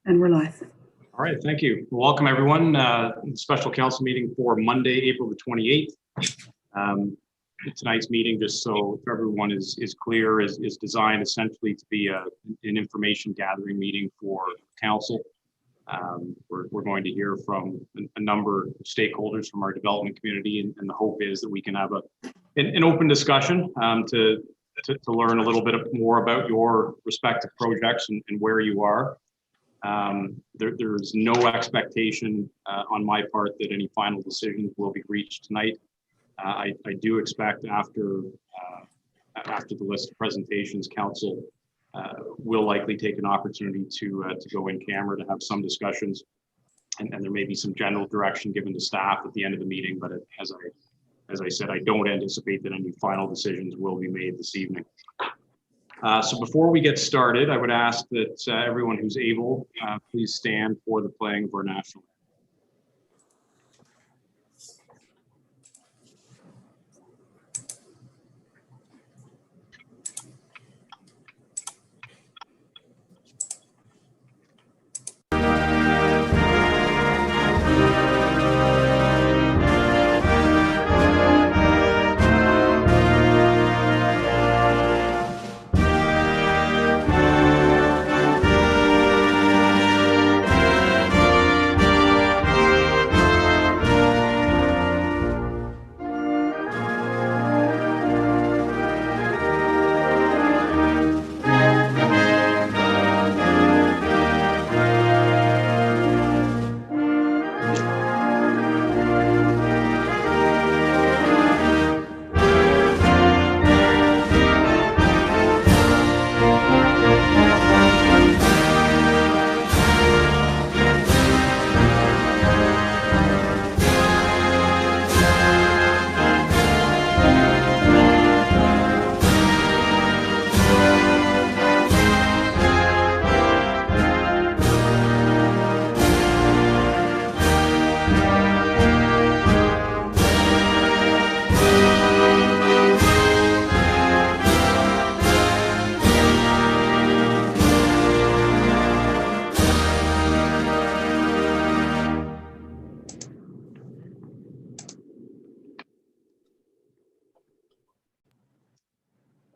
And we're live. All right, thank you. Welcome everyone. Special council meeting for Monday, April the 28th. Tonight's meeting, just so everyone is clear, is designed essentially to be an information gathering meeting for council. We're going to hear from a number of stakeholders from our development community, and the hope is that we can have an open discussion to learn a little bit more about your respective projects and where you are. There's no expectation on my part that any final decisions will be reached tonight. I do expect after the list of presentations, council will likely take an opportunity to go in camera to have some discussions, and there may be some general direction given to staff at the end of the meeting. But as I said, I don't anticipate that any final decisions will be made this evening. So before we get started, I would ask that everyone who's able, please stand for the playing of our national anthem.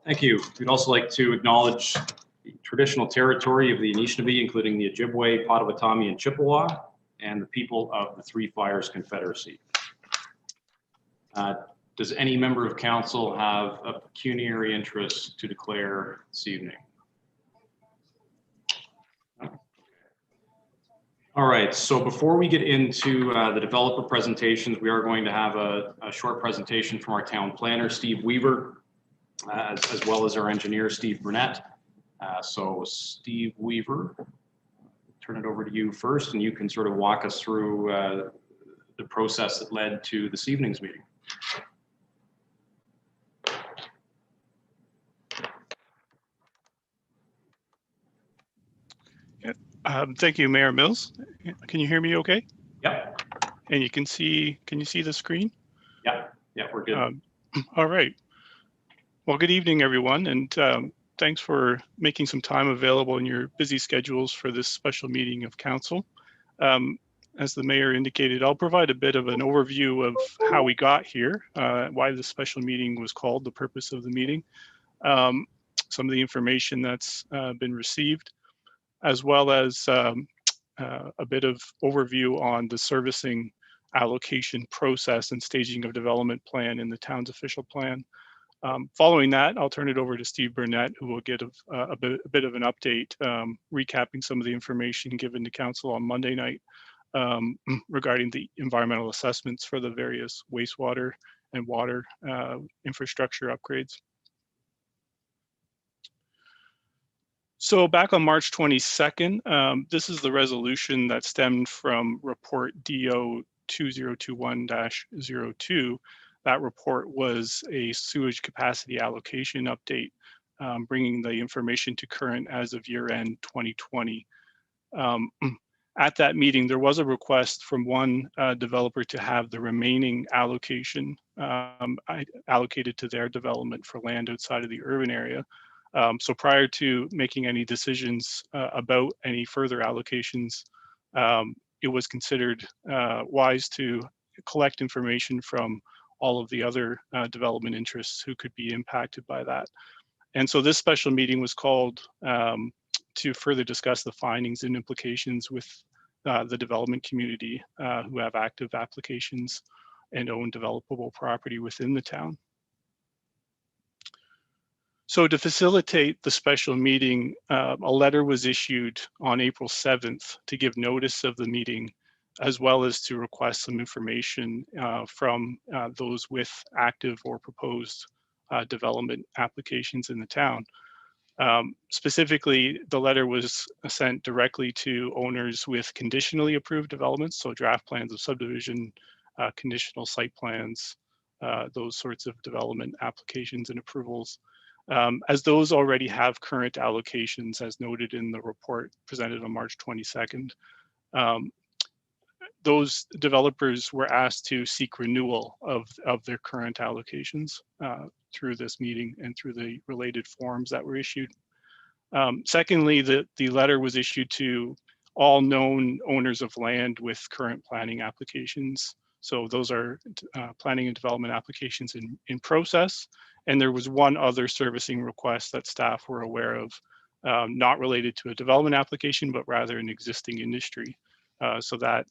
Thank you. We'd also like to acknowledge the traditional territory of the Anishinaabe, including the Ojibwe, Potawatomi, and Chippewa, and the people of the Three Fires Confederacy. Does any member of council have a pecuniary interest to declare this evening? All right, so before we get into the developer presentations, we are going to have a short presentation from our town planner, Steve Weaver, as well as our engineer, Steve Burnett. So Steve Weaver, turn it over to you first, and you can sort of walk us through the process that led to this evening's meeting. Thank you, Mayor Mills. Can you hear me okay? Yep. And you can see the screen? Yeah, we're good. All right. Well, good evening, everyone, and thanks for making some time available in your busy schedules for this special meeting of council. As the mayor indicated, I'll provide a bit of an overview of how we got here, why this special meeting was called, the purpose of the meeting, some of the information that's been received, as well as a bit of overview on the servicing allocation process and staging of development plan in the town's official plan. Following that, I'll turn it over to Steve Burnett, who will get a bit of an update, recapping some of the information given to council on Monday night regarding the environmental assessments for the various wastewater and water infrastructure upgrades. So back on March 22nd, this is the resolution that stemmed from report DO 2021-02. That report was a sewage capacity allocation update, bringing the information to current as of year-end 2020. At that meeting, there was a request from one developer to have the remaining allocation allocated to their development for land outside of the urban area So prior to making any decisions about any further allocations, it was considered wise to collect information from all of the other development interests who could be impacted by that. And so this special meeting was called to further discuss the findings and implications with the development community who have active applications and own developable property within the town. So to facilitate the special meeting, a letter was issued on April 7th to give notice of the meeting, as well as to request some information from those with active or proposed development applications in the town. Specifically, the letter was sent directly to owners with conditionally approved developments, so draft plans of subdivision, conditional site plans, those sorts of development applications and approvals. As those already have current allocations, as noted in the report presented on March 22nd, those developers were asked to seek renewal of their current allocations through this meeting and through the related forms that were issued. Secondly, the letter was issued to all known owners of land with current planning applications. So those are planning and development applications in process. And there was one other servicing request that staff were aware of, not related to a development application, but rather an existing industry. So that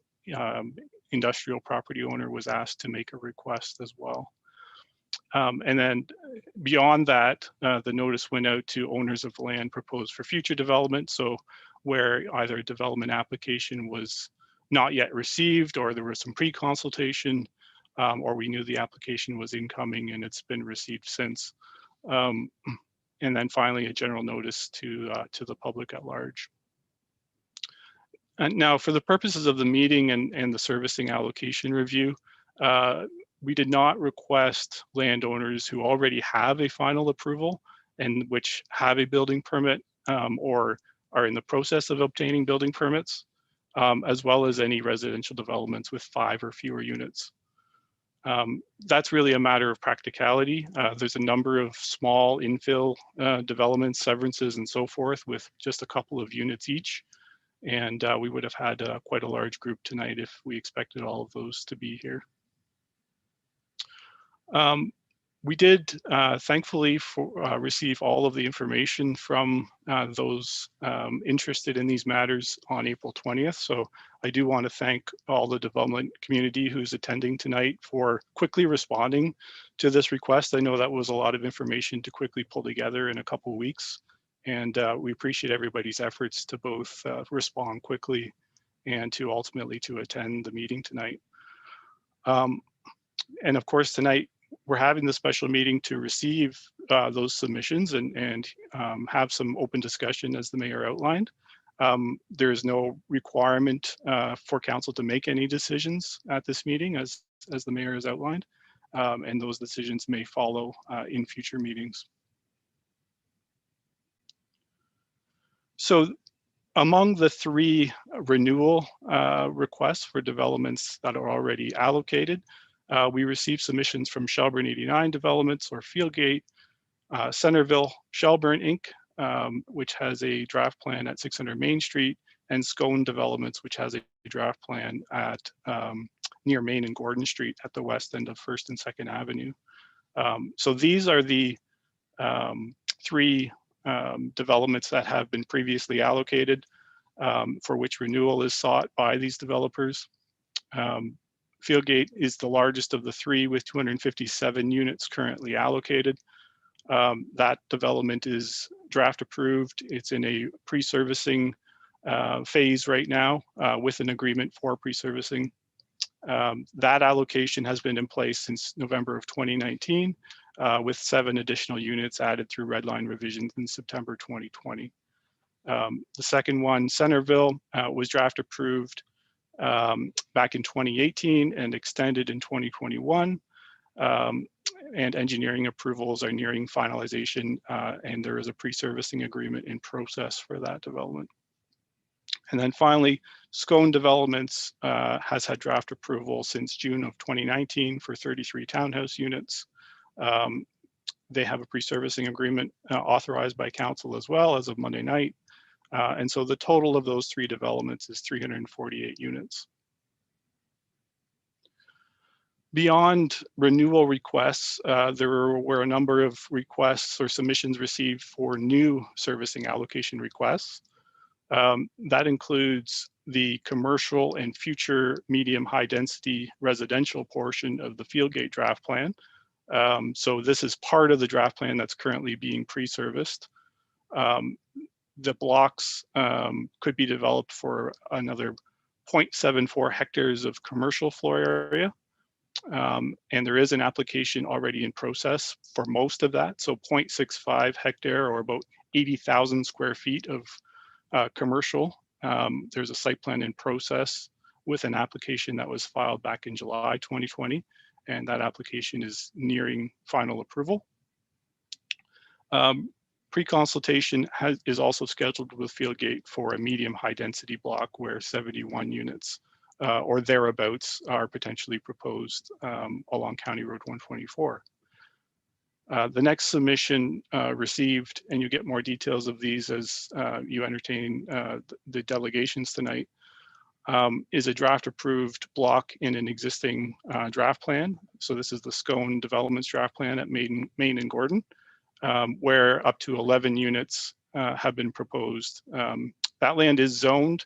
industrial property owner was asked to make a request as well. And then beyond that, the notice went out to owners of land proposed for future development. So where either a development application was not yet received, or there was some pre-consultation, or we knew the application was incoming and it's been received since. And then finally, a general notice to the public at large. And now, for the purposes of the meeting and the servicing allocation review, we did not request landowners who already have a final approval and which have a building permit or are in the process of obtaining building permits, as well as any residential developments with 5 or fewer units. That's really a matter of practicality. There's a number of small infill developments, severances, and so forth with just a couple of units each. And we would have had quite a large group tonight if we expected all of those to be here. We did thankfully receive all of the information from those interested in these matters on April 20th. So I do want to thank all the development community who's attending tonight for quickly responding to this request. I know that was a lot of information to quickly pull together in a couple of weeks. And we appreciate everybody's efforts to both respond quickly and to ultimately to attend the meeting tonight. And of course, tonight, we're having the special meeting to receive those submissions and have some open discussion as the mayor outlined. There is no requirement for council to make any decisions at this meeting as the mayor has outlined, and those decisions may follow in future meetings. So among the 3 renewal requests for developments that are already allocated, we received submissions from Shelburne 89 Developments or Fieldgate, Centerville Shelburne Inc., which has a draft plan at 600 Main Street, and Scone Developments, which has a draft plan at near Main and Gordon Street at the west end of 1st and 2nd Avenue. So these are the 3 developments that have been previously allocated, for which renewal is sought by these developers. Fieldgate is the largest of the 3 with 257 units currently allocated. That development is draft approved. It's in a pre-servicing phase right now with an agreement for pre-servicing. That allocation has been in place since November of 2019 with 7 additional units added through redline revisions in September 2020. The second one, Centerville, was draft approved back in 2018 and extended in 2021. And engineering approvals are nearing finalization, and there is a pre-servicing agreement in process for that development. And then finally, Scone Developments has had draft approval since June of 2019 for 33 townhouse units. They have a pre-servicing agreement authorized by council as well as of Monday night. And so the total of those 3 developments is 348 units. Beyond renewal requests, there were a number of requests or submissions received for new servicing allocation requests. That includes the commercial and future medium high density residential portion of the Fieldgate draft plan. So this is part of the draft plan that's currently being pre-serviced. The blocks could be developed for another 0.74 hectares of commercial floor area. And there is an application already in process for most of that. So 0.65 hectare or about 80,000 square feet of commercial. There's a site plan in process with an application that was filed back in July 2020. And that application is nearing final approval. Pre-consultation is also scheduled with Fieldgate for a medium high density block where 71 units or thereabouts are potentially proposed along County Road 124. The next submission received, and you get more details of these as you entertain the delegations tonight, is a draft approved block in an existing draft plan. So this is the Scone Developments draft plan at Main and Gordon, where up to 11 units have been proposed. That land is zoned.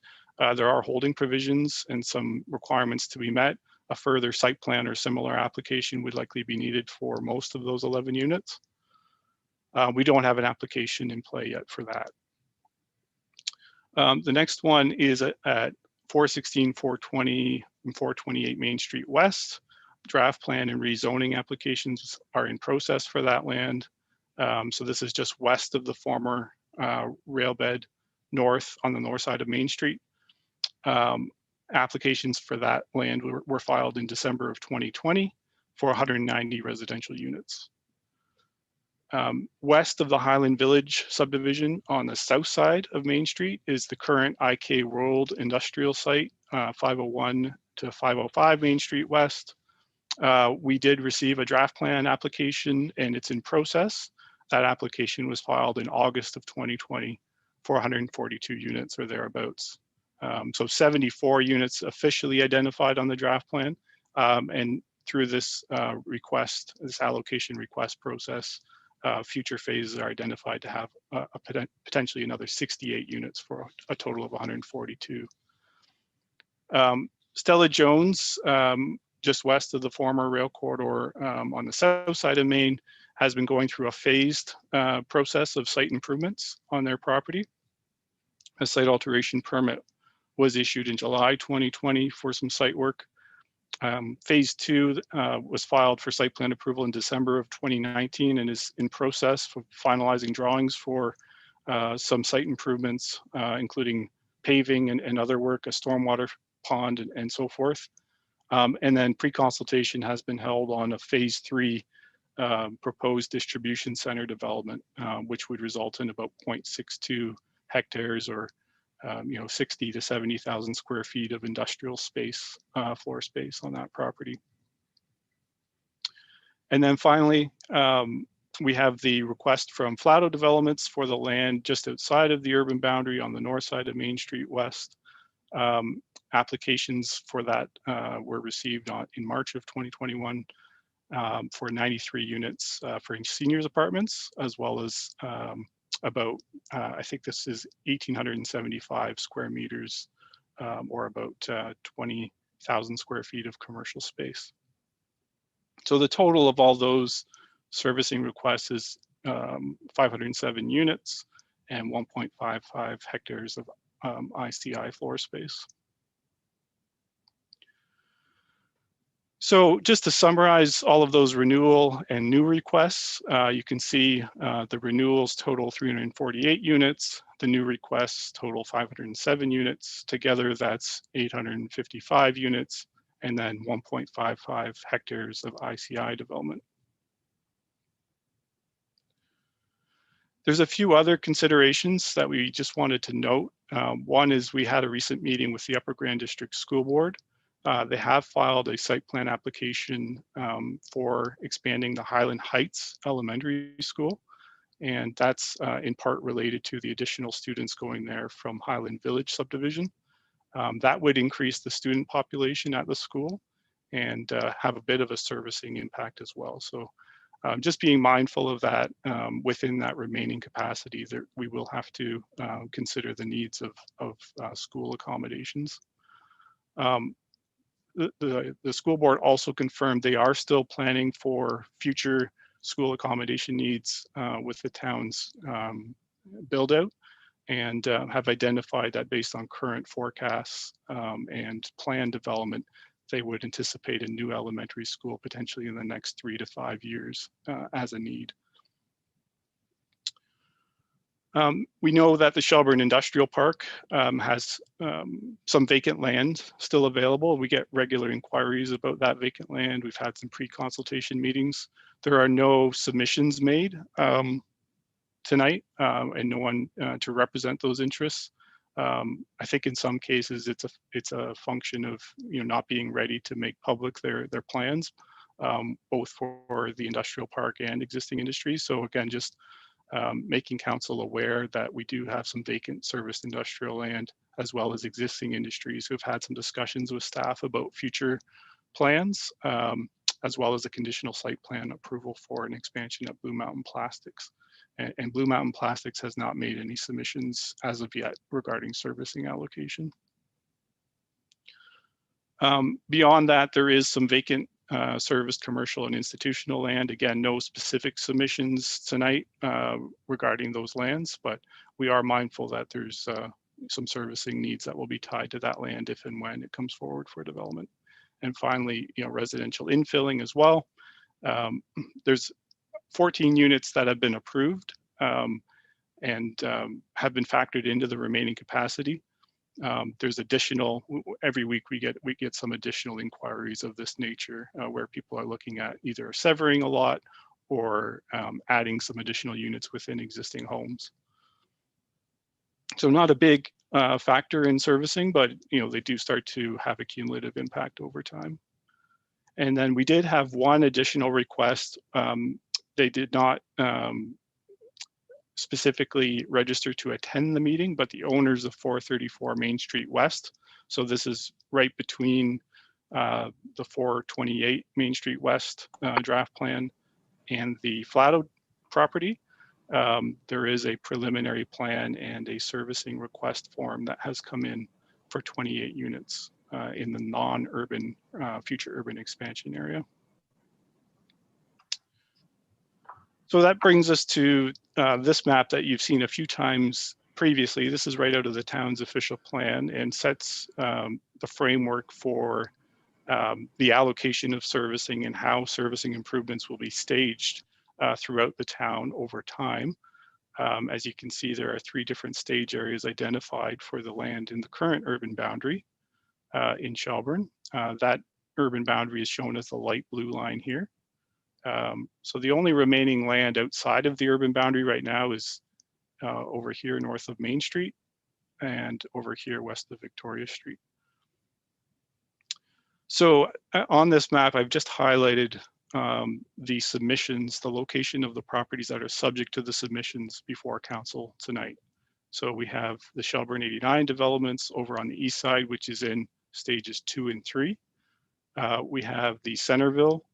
There are holding provisions and some requirements to be met. A further site plan or similar application would likely be needed for most of those 11 units. We don't have an application in play yet for that. The next one is at 416, 420, and 428 Main Street West. Draft plan and rezoning applications are in process for that land. So this is just west of the former rail bed, north on the north side of Main Street. Applications for that land were filed in December of 2020 for 190 residential units. West of the Highland Village subdivision on the south side of Main Street is the current IK World Industrial Site, 501 to 505 Main Street West. We did receive a draft plan application and it's in process. That application was filed in August of 2020 for 142 units or thereabouts. So 74 units officially identified on the draft plan. And through this request, this allocation request process, future phases are identified to have potentially another 68 units for a total of 142. Stella Jones, just west of the former rail corridor on the south side of Maine, has been going through a phased process of site improvements on their property. A site alteration permit was issued in July 2020 for some site work. Phase 2 was filed for site plan approval in December of 2019 and is in process for finalizing drawings for some site improvements, including paving and other work, a stormwater pond and so forth. And then pre-consultation has been held on a phase 3 proposed distribution center development, which would result in about 0.62 hectares or 60 to 70,000 square feet of industrial space, floor space on that property. And then finally, we have the request from Flatto Developments for the land just outside of the urban boundary on the north side of Main Street West. Applications for that were received in March of 2021 for 93 units for seniors apartments, as well as about, I think this is 1,875 square meters or about 20,000 square feet of commercial space. So the total of all those servicing requests is 507 units and 1.55 hectares of ICI floor space. So just to summarize all of those renewal and new requests, you can see the renewals total 348 units, the new requests total 507 units. Together, that's 855 units, and then 1.55 hectares of ICI development. There's a few other considerations that we just wanted to note. One is we had a recent meeting with the Upper Grand District School Board. They have filed a site plan application for expanding the Highland Heights Elementary School. And that's in part related to the additional students going there from Highland Village subdivision. That would increase the student population at the school and have a bit of a servicing impact as well. So just being mindful of that within that remaining capacity, that we will have to consider the needs of school accommodations. The school board also confirmed they are still planning for future school accommodation needs with the town's build out, and have identified that based on current forecasts and plan development, they would anticipate a new elementary school potentially in the next 3 to 5 years as a need. We know that the Shelburne Industrial Park has some vacant land still available. We get regular inquiries about that vacant land. We've had some pre-consultation meetings. There are no submissions made tonight and no one to represent those interests. I think in some cases it's a function of not being ready to make public their plans, both for the industrial park and existing industries. So again, just making council aware that we do have some vacant serviced industrial land, as well as existing industries who have had some discussions with staff about future plans, as well as a conditional site plan approval for an expansion of Blue Mountain Plastics. And Blue Mountain Plastics has not made any submissions as of yet regarding servicing allocation. Beyond that, there is some vacant serviced commercial and institutional land. Again, no specific submissions tonight regarding those lands, but we are mindful that there's some servicing needs that will be tied to that land if and when it comes forward for development. And finally, residential infilling as well. There's 14 units that have been approved and have been factored into the remaining capacity. There's additional, every week we get some additional inquiries of this nature where people are looking at either severing a lot or adding some additional units within existing homes. So not a big factor in servicing, but they do start to have a cumulative impact over time. And then we did have one additional request. They did not specifically register to attend the meeting, but the owners of 434 Main Street West. So this is right between the 428 Main Street West draft plan and the Flatto property. There is a preliminary plan and a servicing request form that has come in for 28 units in the non-urban future urban expansion area. So that brings us to this map that you've seen a few times previously. This is right out of the town's official plan and sets the framework for the allocation of servicing and how servicing improvements will be staged throughout the town over time. As you can see, there are 3 different stage areas identified for the land in the current urban boundary in Shelburne. That urban boundary is shown as the light blue line here. So the only remaining land outside of the urban boundary right now is over here north of Main Street and over here west of Victoria Street. So on this map, I've just highlighted the submissions, the location of the properties that are subject to the submissions before council tonight. So we have the Shelburne 89 developments over on the east side, which is in stages 2 and 3. We have the Centerville,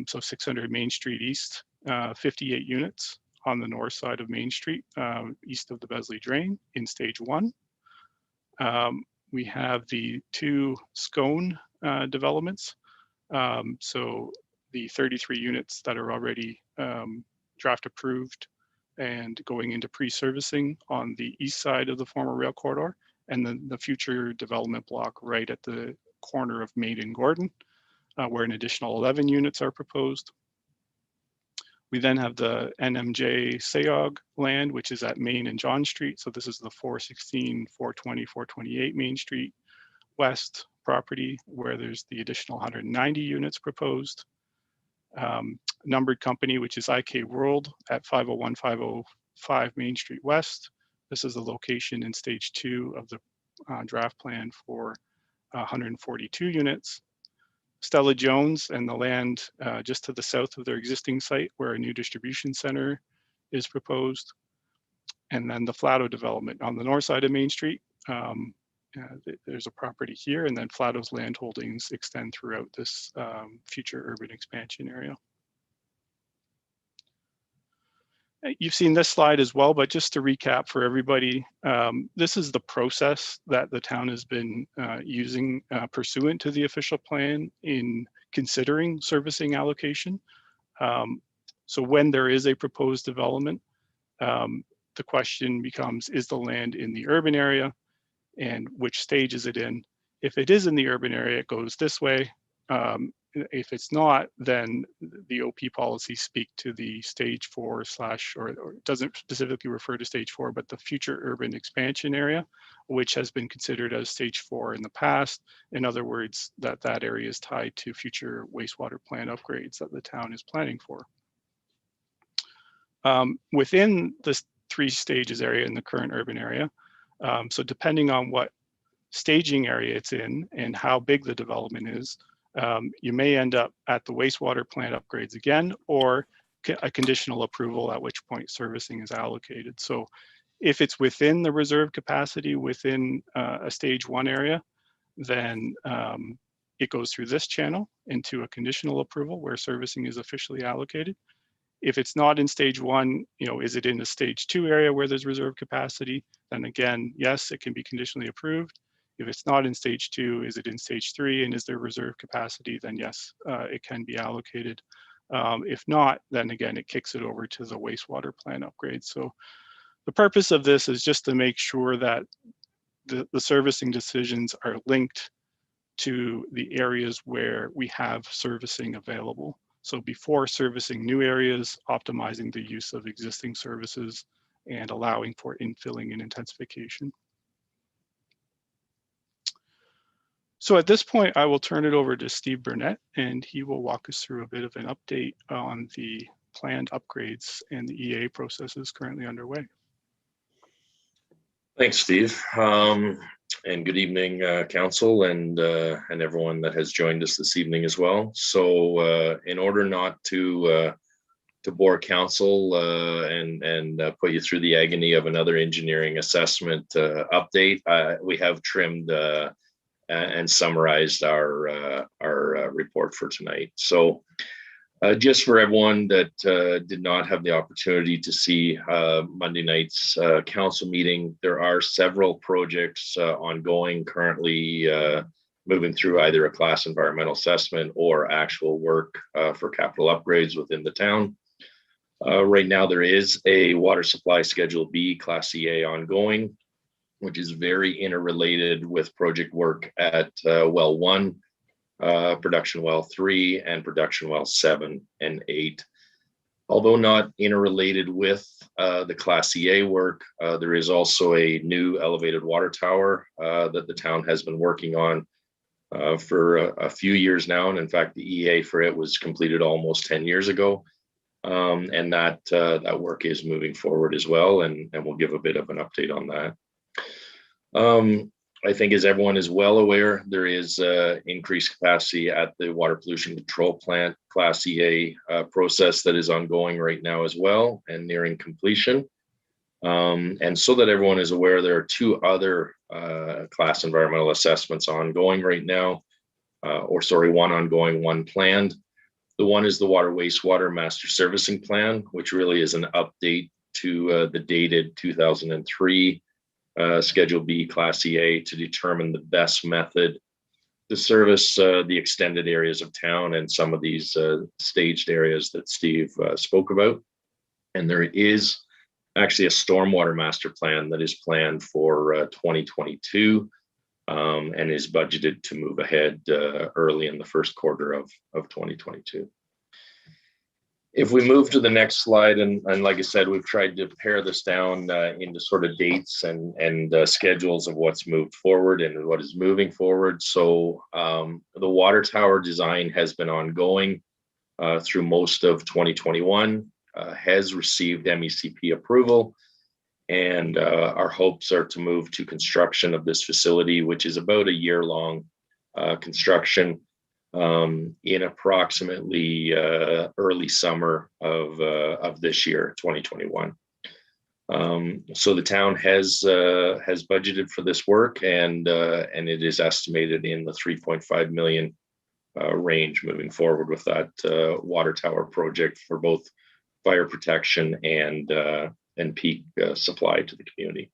so 600 Main Street East, 58 units on the north side of Main Street, east of the Besley Drain in stage 1. We have the 2 Scone developments. So the 33 units that are already draft approved and going into pre-servicing on the east side of the former rail corridor, and then the future development block right at the corner of Main and Gordon, where an additional 11 units are proposed. We then have the NMJ Sayog land, which is at Main and John Street. So this is the 416, 420, 428 Main Street West property, where there's the additional 190 units proposed. Numbered company, which is IK World at 501, 505 Main Street West. This is the location in stage 2 of the draft plan for 142 units. Stella Jones and the land just to the south of their existing site where a new distribution center is proposed. And then the Flatto development on the north side of Main Street. There's a property here, and then Flatto's land holdings extend throughout this future urban expansion area. You've seen this slide as well, but just to recap for everybody, this is the process that the town has been using pursuant to the official plan in considering servicing allocation. So when there is a proposed development, the question becomes, is the land in the urban area and which stage is it in? If it is in the urban area, it goes this way. If it's not, then the OP policies speak to the stage 4 / or it doesn't specifically refer to stage 4, but the future urban expansion area, which has been considered as stage 4 in the past. In other words, that area is tied to future wastewater plant upgrades that the town is planning for. Within this 3 stages area in the current urban area, so depending on what staging area it's in and how big the development is, you may end up at the wastewater plant upgrades again, or a conditional approval, at which point servicing is allocated. So if it's within the reserve capacity within a stage 1 area, then it goes through this channel into a conditional approval where servicing is officially allocated. If it's not in stage 1, is it in a stage 2 area where there's reserve capacity? Then again, yes, it can be conditionally approved. If it's not in stage 2, is it in stage 3, and is there reserve capacity? Then yes, it can be allocated. If not, then again, it kicks it over to the wastewater plant upgrade. So the purpose of this is just to make sure that the servicing decisions are linked to the areas where we have servicing available. So before servicing new areas, optimizing the use of existing services and allowing for infilling and intensification. So at this point, I will turn it over to Steve Burnett, and he will walk us through a bit of an update on the planned upgrades and the EA processes currently underway. Thanks, Steve. And good evening, Council, and everyone that has joined us this evening as well. So in order not to bore Council and put you through the agony of another engineering assessment update, we have trimmed and summarized our report for tonight. So just for everyone that did not have the opportunity to see Monday night's council meeting, there are several projects ongoing currently moving through either a class environmental assessment or actual work for capital upgrades within the town. Right now, there is a water supply Schedule B Class EA ongoing, which is very interrelated with project work at Well 1, Production Well 3, and Production Well 7 and 8. Although not interrelated with the Class EA work, there is also a new elevated water tower that the town has been working on for a few years now. And in fact, the EA for it was completed almost 10 years ago. And that work is moving forward as well. And we'll give a bit of an update on that. I think, as everyone is well aware, there is increased capacity at the water pollution control plant Class EA process that is ongoing right now as well and nearing completion. And so that everyone is aware, there are 2 other class environmental assessments ongoing right now, one ongoing, one planned. The one is the water wastewater master servicing plan, which really is an update to the dated 2003 Schedule B Class EA to determine the best method to service the extended areas of town and some of these staged areas that Steve spoke about. And there is actually a stormwater master plan that is planned for 2022 and is budgeted to move ahead early in the first quarter of 2022. If we move to the next slide, and like I said, we've tried to pare this down into sort of dates and schedules of what's moved forward and what is moving forward. So the water tower design has been ongoing through most of 2021, has received MECP approval, and our hopes are to move to construction of this facility, which is about a year-long construction in approximately early summer of this year, 2021. So the town has budgeted for this work, and it is estimated in the 3.5 million range moving forward with that water tower project for both fire protection and peak supply to the community.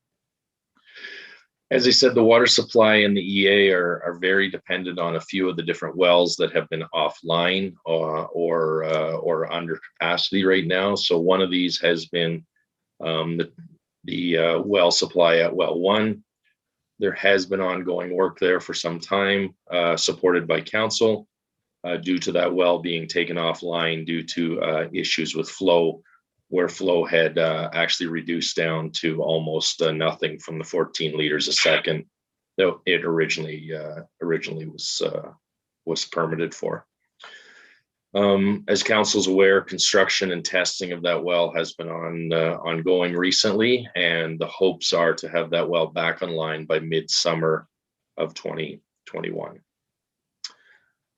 As I said, the water supply and the EA are very dependent on a few of the different wells that have been offline or under capacity right now. So one of these has been the well supply at well 1. There has been ongoing work there for some time, supported by council, due to that well being taken offline due to issues with flow, where flow had actually reduced down to almost nothing from the 14 liters a second that it originally was permitted for. As council's aware, construction and testing of that well has been ongoing recently, and the hopes are to have that well back online by midsummer of 2021.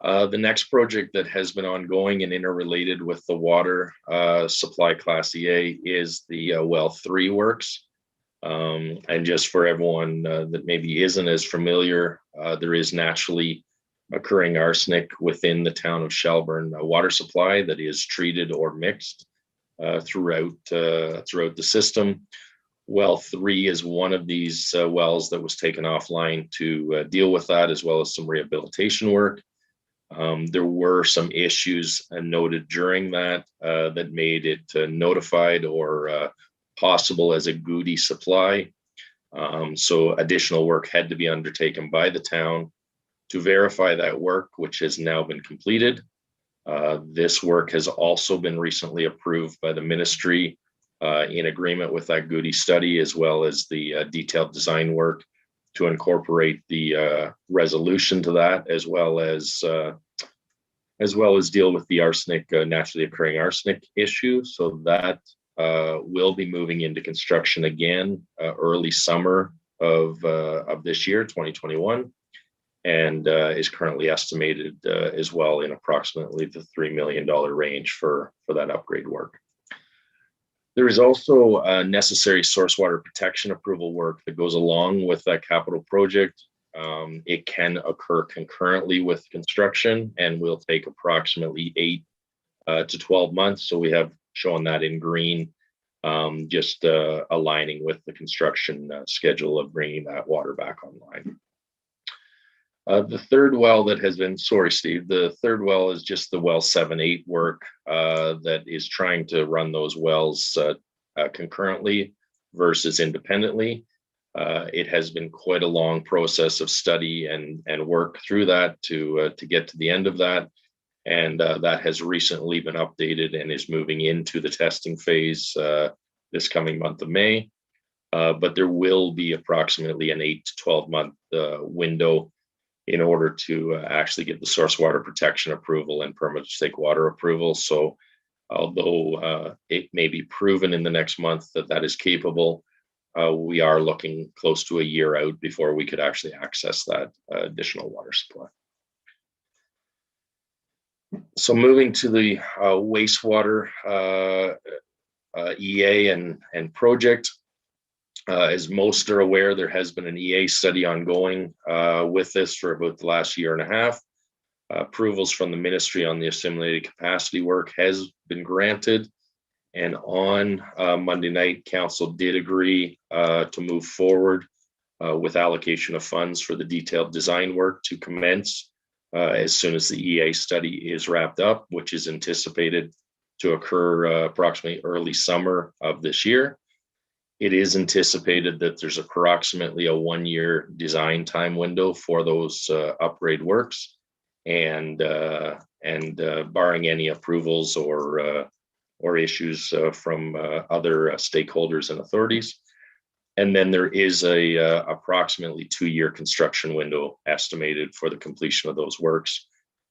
The next project that has been ongoing and interrelated with the water supply Class EA is the well 3 works. And just for everyone that maybe isn't as familiar, there is naturally occurring arsenic within the town of Shelburne water supply that is treated or mixed throughout the system. Well 3 is one of these wells that was taken offline to deal with that, as well as some rehabilitation work. There were some issues noted during that that made it notified or possible as a GUDI supply. So additional work had to be undertaken by the town to verify that work, which has now been completed. This work has also been recently approved by the ministry in agreement with that GUDI study, as well as the detailed design work to incorporate the resolution to that, as well as deal with the arsenic, naturally occurring arsenic issue. So that will be moving into construction again early summer of this year, 2021, and is currently estimated as well in approximately the $3 million range for that upgrade work. There is also necessary source water protection approval work that goes along with that capital project. It can occur concurrently with construction and will take approximately 8 to 12 months. So we have shown that in green, just aligning with the construction schedule of bringing that water back online. The third well that has been, sorry, Steve, the third well is just the well 7-8 work that is trying to run those wells concurrently versus independently. It has been quite a long process of study and work through that to get to the end of that. And that has recently been updated and is moving into the testing phase this coming month of May. But there will be approximately an 8 to 12 month window in order to actually get the source water protection approval and permit to take water approval. So although it may be proven in the next month that that is capable, we are looking close to a year out before we could actually access that additional water supply. So moving to the wastewater EA and project. As most are aware, there has been an EA study ongoing with this for about the last year and a half. Approvals from the ministry on the assimilated capacity work has been granted. And on Monday night, council did agree to move forward with allocation of funds for the detailed design work to commence as soon as the EA study is wrapped up, which is anticipated to occur approximately early summer of this year. It is anticipated that there's approximately a 1-year design time window for those upgrade works, and barring any approvals or issues from other stakeholders and authorities. And then there is a approximately 2-year construction window estimated for the completion of those works,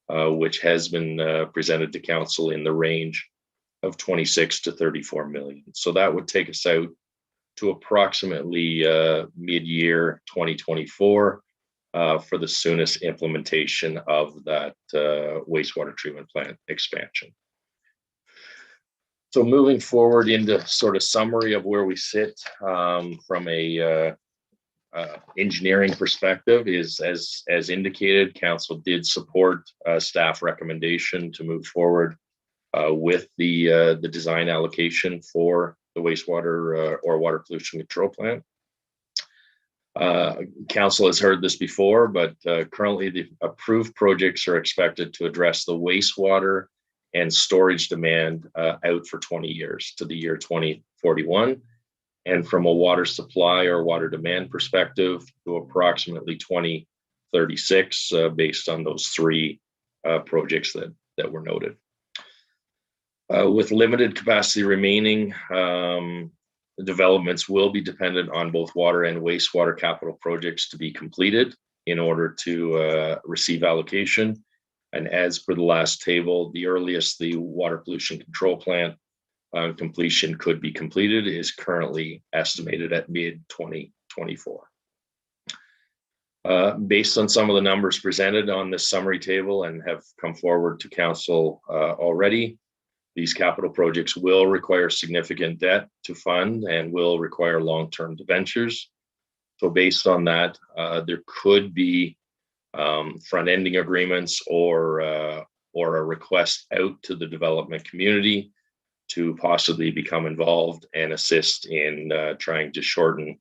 which has been presented to council in the range of 26 to 34 million. So that would take us out to approximately mid-year 2024 for the soonest implementation of that wastewater treatment plant expansion. So moving forward into sort of summary of where we sit from a engineering perspective is, as indicated, council did support staff recommendation to move forward with the design allocation for the wastewater or water pollution control plant. Council has heard this before, but currently the approved projects are expected to address the wastewater and storage demand out for 20 years to the year 2041. And from a water supply or water demand perspective to approximately 2036 based on those three projects that were noted. With limited capacity remaining, the developments will be dependent on both water and wastewater capital projects to be completed in order to receive allocation. And as per the last table, the earliest the water pollution control plant completion could be completed is currently estimated at mid-2024. Based on some of the numbers presented on this summary table and have come forward to council already, these capital projects will require significant debt to fund and will require long-term debentures. So based on that, there could be front-ending agreements or a request out to the development community to possibly become involved and assist in trying to shorten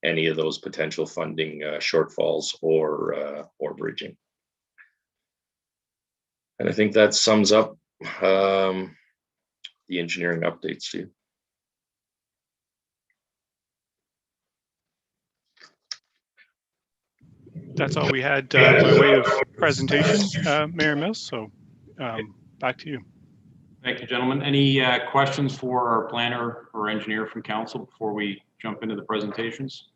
any of those potential funding shortfalls or bridging. And I think that sums up the engineering updates, Steve. That's all we had by way of presentation, Mayor Mills. So back to you. Thank you, gentlemen. Any questions for our planner or engineer from council before we jump into the presentations?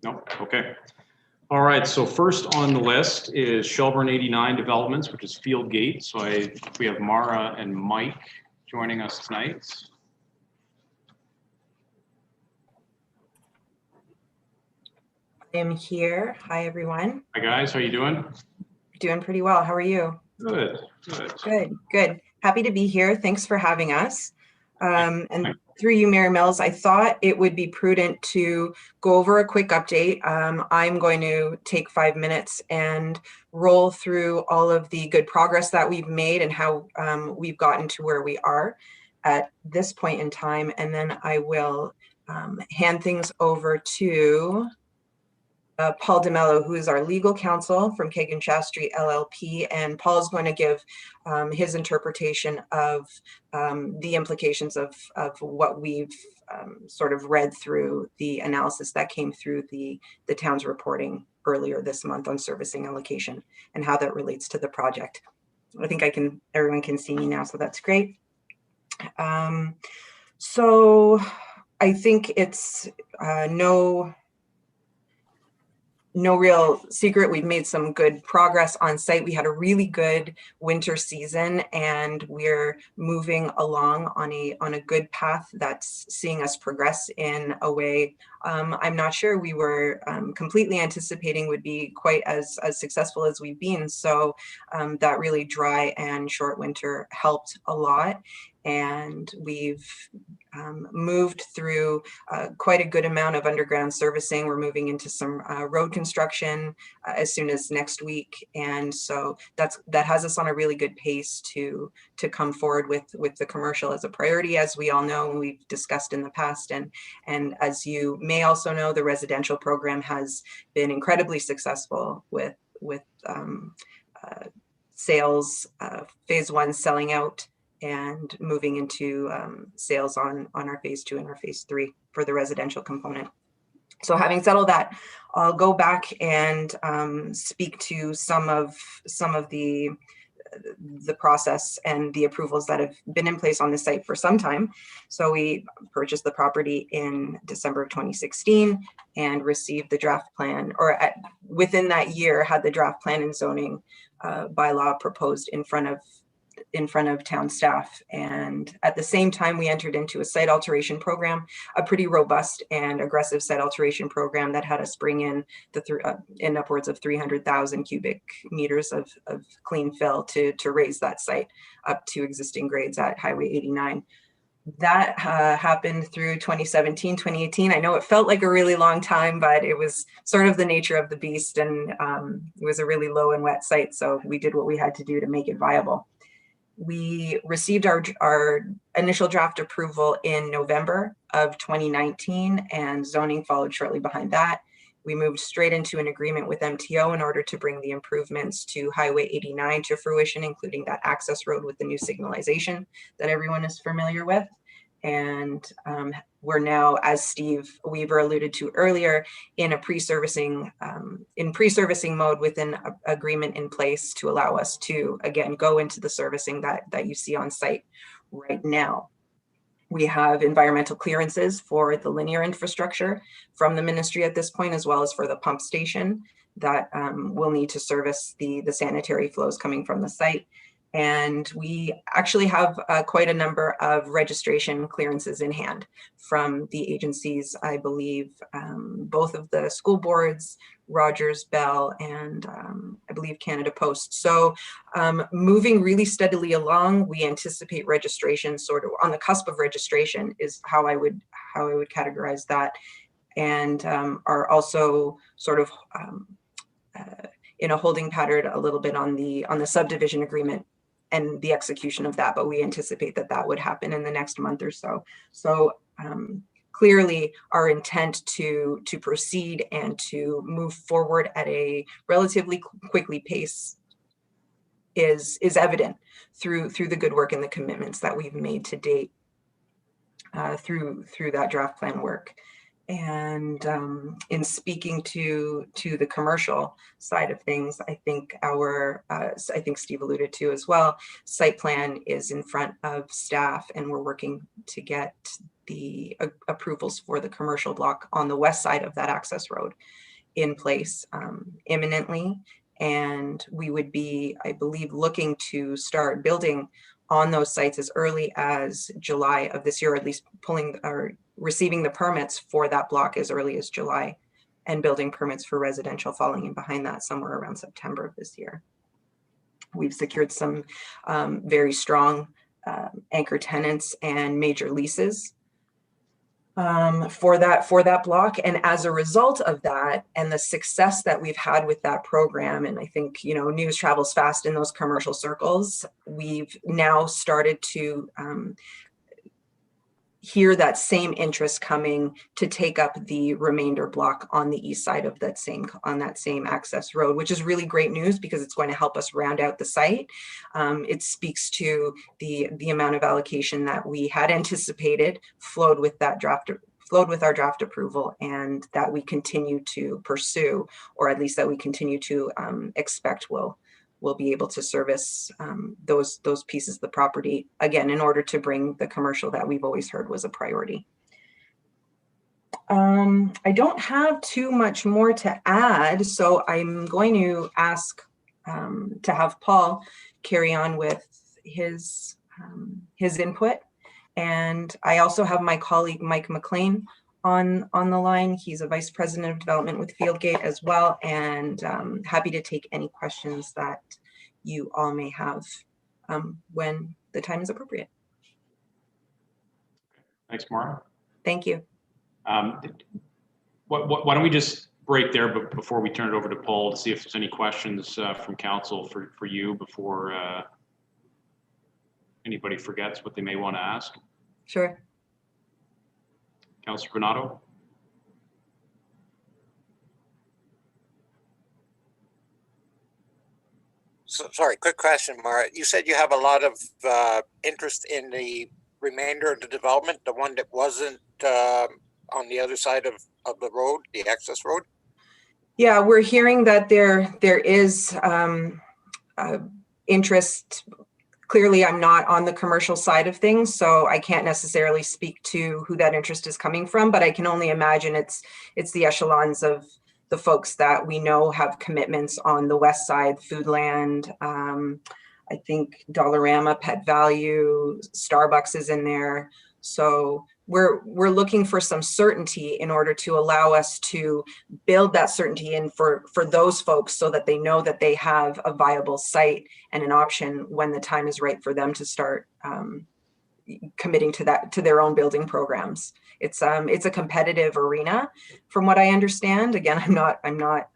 No? Okay. All right, so first on the list is Shelburne 89 Developments, which is Field Gate. So we have Mara and Mike joining us tonight. I'm here. Hi, everyone. Hi, guys. How you doing? Doing pretty well. How are you? Good. Good. Good. Good. Happy to be here. Thanks for having us. And through you, Mayor Mills, I thought it would be prudent to go over a quick update. I'm going to take 5 minutes and roll through all of the good progress that we've made and how we've gotten to where we are at this point in time. And then I will hand things over to Paul Demillo, who is our legal counsel from Kagan Shastri LLP, and Paul is going to give his interpretation of the implications of what we've sort of read through the analysis that came through the town's reporting earlier this month on servicing allocation and how that relates to the project. I think everyone can see me now, so that's great. So I think it's no real secret. We've made some good progress on site. We had a really good winter season and we're moving along on a good path that's seeing us progress in a way I'm not sure we were completely anticipating would be quite as successful as we've been. So that really dry and short winter helped a lot. And we've moved through quite a good amount of underground servicing. We're moving into some road construction as soon as next week. And so that has us on a really good pace to come forward with the commercial as a priority, as we all know, and we've discussed in the past. And as you may also know, the residential program has been incredibly successful with sales, phase 1 selling out, and moving into sales on our phase 2 and our phase 3 for the residential component. So having said all that, I'll go back and speak to some of the process and the approvals that have been in place on the site for some time. So we purchased the property in December of 2016 and received the draft plan, or within that year had the draft plan and zoning bylaw proposed in front of in front of town staff. And at the same time, we entered into a site alteration program, a pretty robust and aggressive site alteration program that had us bring in in upwards of 300,000 cubic meters of clean fill to raise that site up to existing grades at Highway 89. That happened through 2017, 2018. I know it felt like a really long time, but it was sort of the nature of the beast, and it was a really low and wet site. So we did what we had to do to make it viable. We received our initial draft approval in November of 2019, and zoning followed shortly behind that. We moved straight into an agreement with MTO in order to bring the improvements to Highway 89 to fruition, including that access road with the new signalization that everyone is familiar with. And we're now, as Steve Weaver alluded to earlier, in a pre-servicing mode with an agreement in place to allow us to, again, go into the servicing that you see on site right now. We have environmental clearances for the linear infrastructure from the ministry at this point, as well as for the pump station that will need to service the sanitary flows coming from the site. And we actually have quite a number of registration clearances in hand from the agencies, I believe, both of the school boards, Rogers, Bell, and I believe Canada Post. So moving really steadily along, we anticipate registration sort of on the cusp of registration is how I would categorize that, and are also sort of in a holding pattern a little bit on the subdivision agreement and the execution of that, but we anticipate that would happen in the next month or so. So clearly our intent to proceed and to move forward at a relatively quickly pace is evident through the good work and the commitments that we've made to date through that draft plan work. And in speaking to the commercial side of things, I think I think Steve alluded to as well, site plan is in front of staff, and we're working to get the approvals for the commercial block on the west side of that access road in place imminently. And we would be, I believe, looking to start building on those sites as early as July of this year, or at least receiving the permits for that block as early as July, and building permits for residential following in behind that somewhere around September of this year. We've secured some very strong anchor tenants and major leases for that block. And as a result of that and the success that we've had with that program, and I think, you know, news travels fast in those commercial circles, we've now started to hear that same interest coming to take up the remainder block on the east side of that same access road, which is really great news because it's going to help us round out the site. It speaks to the amount of allocation that we had anticipated flowed with our draft approval, and that we continue to pursue, or at least that we continue to expect will be able to service those pieces of the property, again, in order to bring the commercial that we've always heard was a priority. I don't have too much more to add, so I'm going to ask to have Paul carry on with his input. And I also have my colleague, Mike McLean, on the line. He's a vice president of development with Fieldgate as well, and happy to take any questions that you all may have when the time is appropriate. Thanks, Maura. Thank you. Why don't we just break there before we turn it over to Paul to see if there's any questions from council for you before anybody forgets what they may want to ask. Sure. Councilor Granato. So, sorry, quick question, Mara. You said you have a lot of interest in the remainder of the development, the one that wasn't on the other side of the road, the access road? Yeah, we're hearing that there is interest. Clearly, I'm not on the commercial side of things, so I can't necessarily speak to who that interest is coming from, but I can only imagine it's the echelons of the folks that we know have commitments on the west side, Foodland, I think Dollarama, Pet Value, Starbucks is in there. So we're looking for some certainty in order to allow us to build that certainty in for those folks, so that they know that they have a viable site and an option when the time is right for them to start committing to their own building programs. It's a competitive arena, from what I understand. Again, I'm not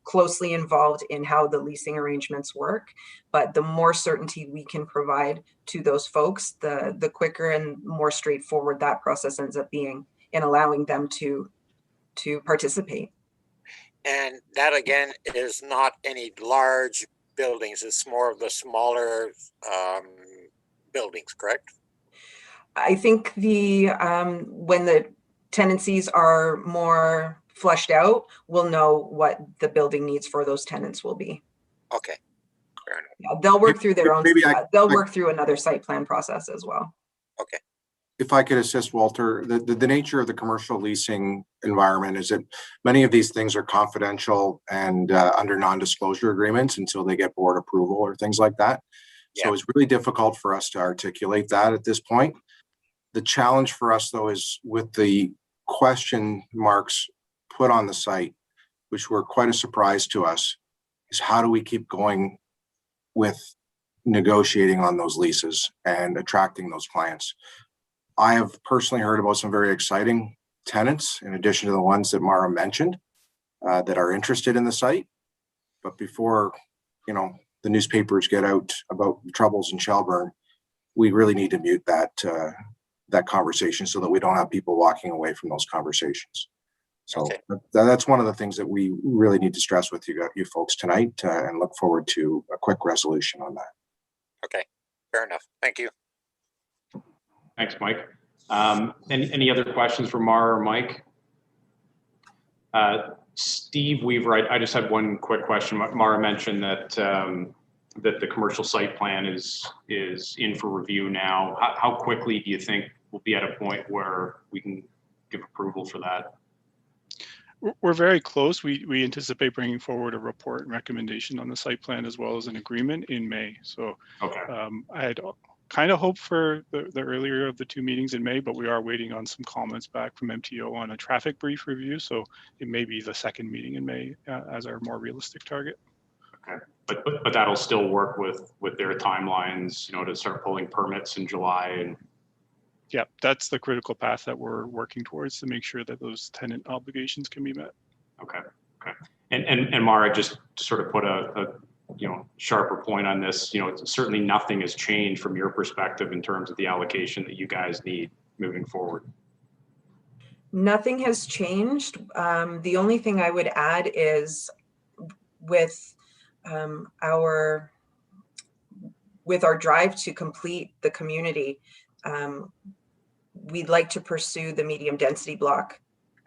closely involved in how the leasing arrangements work, but the more certainty we can provide to those folks, the quicker and more straightforward that process ends up being in allowing them to participate. And that again is not any large buildings. It's more of the smaller buildings, correct? I think when the tenancies are more fleshed out, we'll know what the building needs for those tenants will be. Okay, fair enough. Yeah, they'll work through their own. They'll work through another site plan process as well. Okay. If I could assist, Walter, the nature of the commercial leasing environment is that many of these things are confidential and under non-disclosure agreements until they get board approval or things like that. So it's really difficult for us to articulate that at this point. The challenge for us, though, is with the question marks put on the site, which were quite a surprise to us, is how do we keep going with negotiating on those leases and attracting those clients? I have personally heard about some very exciting tenants, in addition to the ones that Mara mentioned, that are interested in the site. But before, the newspapers get out about the troubles in Shelburne, we really need to mute that conversation so that we don't have people walking away from those conversations. So that's one of the things that we really need to stress with you folks tonight, and look forward to a quick resolution on that. Okay, fair enough. Thank you. Thanks, Mike. Any other questions for Mara or Mike? Steve Weaver, I just had one quick question. Mara mentioned that that the commercial site plan is in for review now. How quickly do you think we'll be at a point where we can give approval for that? We're very close. We anticipate bringing forward a report and recommendation on the site plan as well as an agreement in May. So I had kind of hoped for the earlier of the two meetings in May, but we are waiting on some comments back from MTO on a traffic brief review. So it may be the second meeting in May as our more realistic target. Okay, but that'll still work with their timelines, to start pulling permits in July. And yeah, that's the critical path that we're working towards to make sure that those tenant obligations can be met. Okay. And Mara, just to sort of put a sharper point on this, certainly nothing has changed from your perspective in terms of the allocation that you guys need moving forward. Nothing has changed. The only thing I would add is with our drive to complete the community, we'd like to pursue the medium density block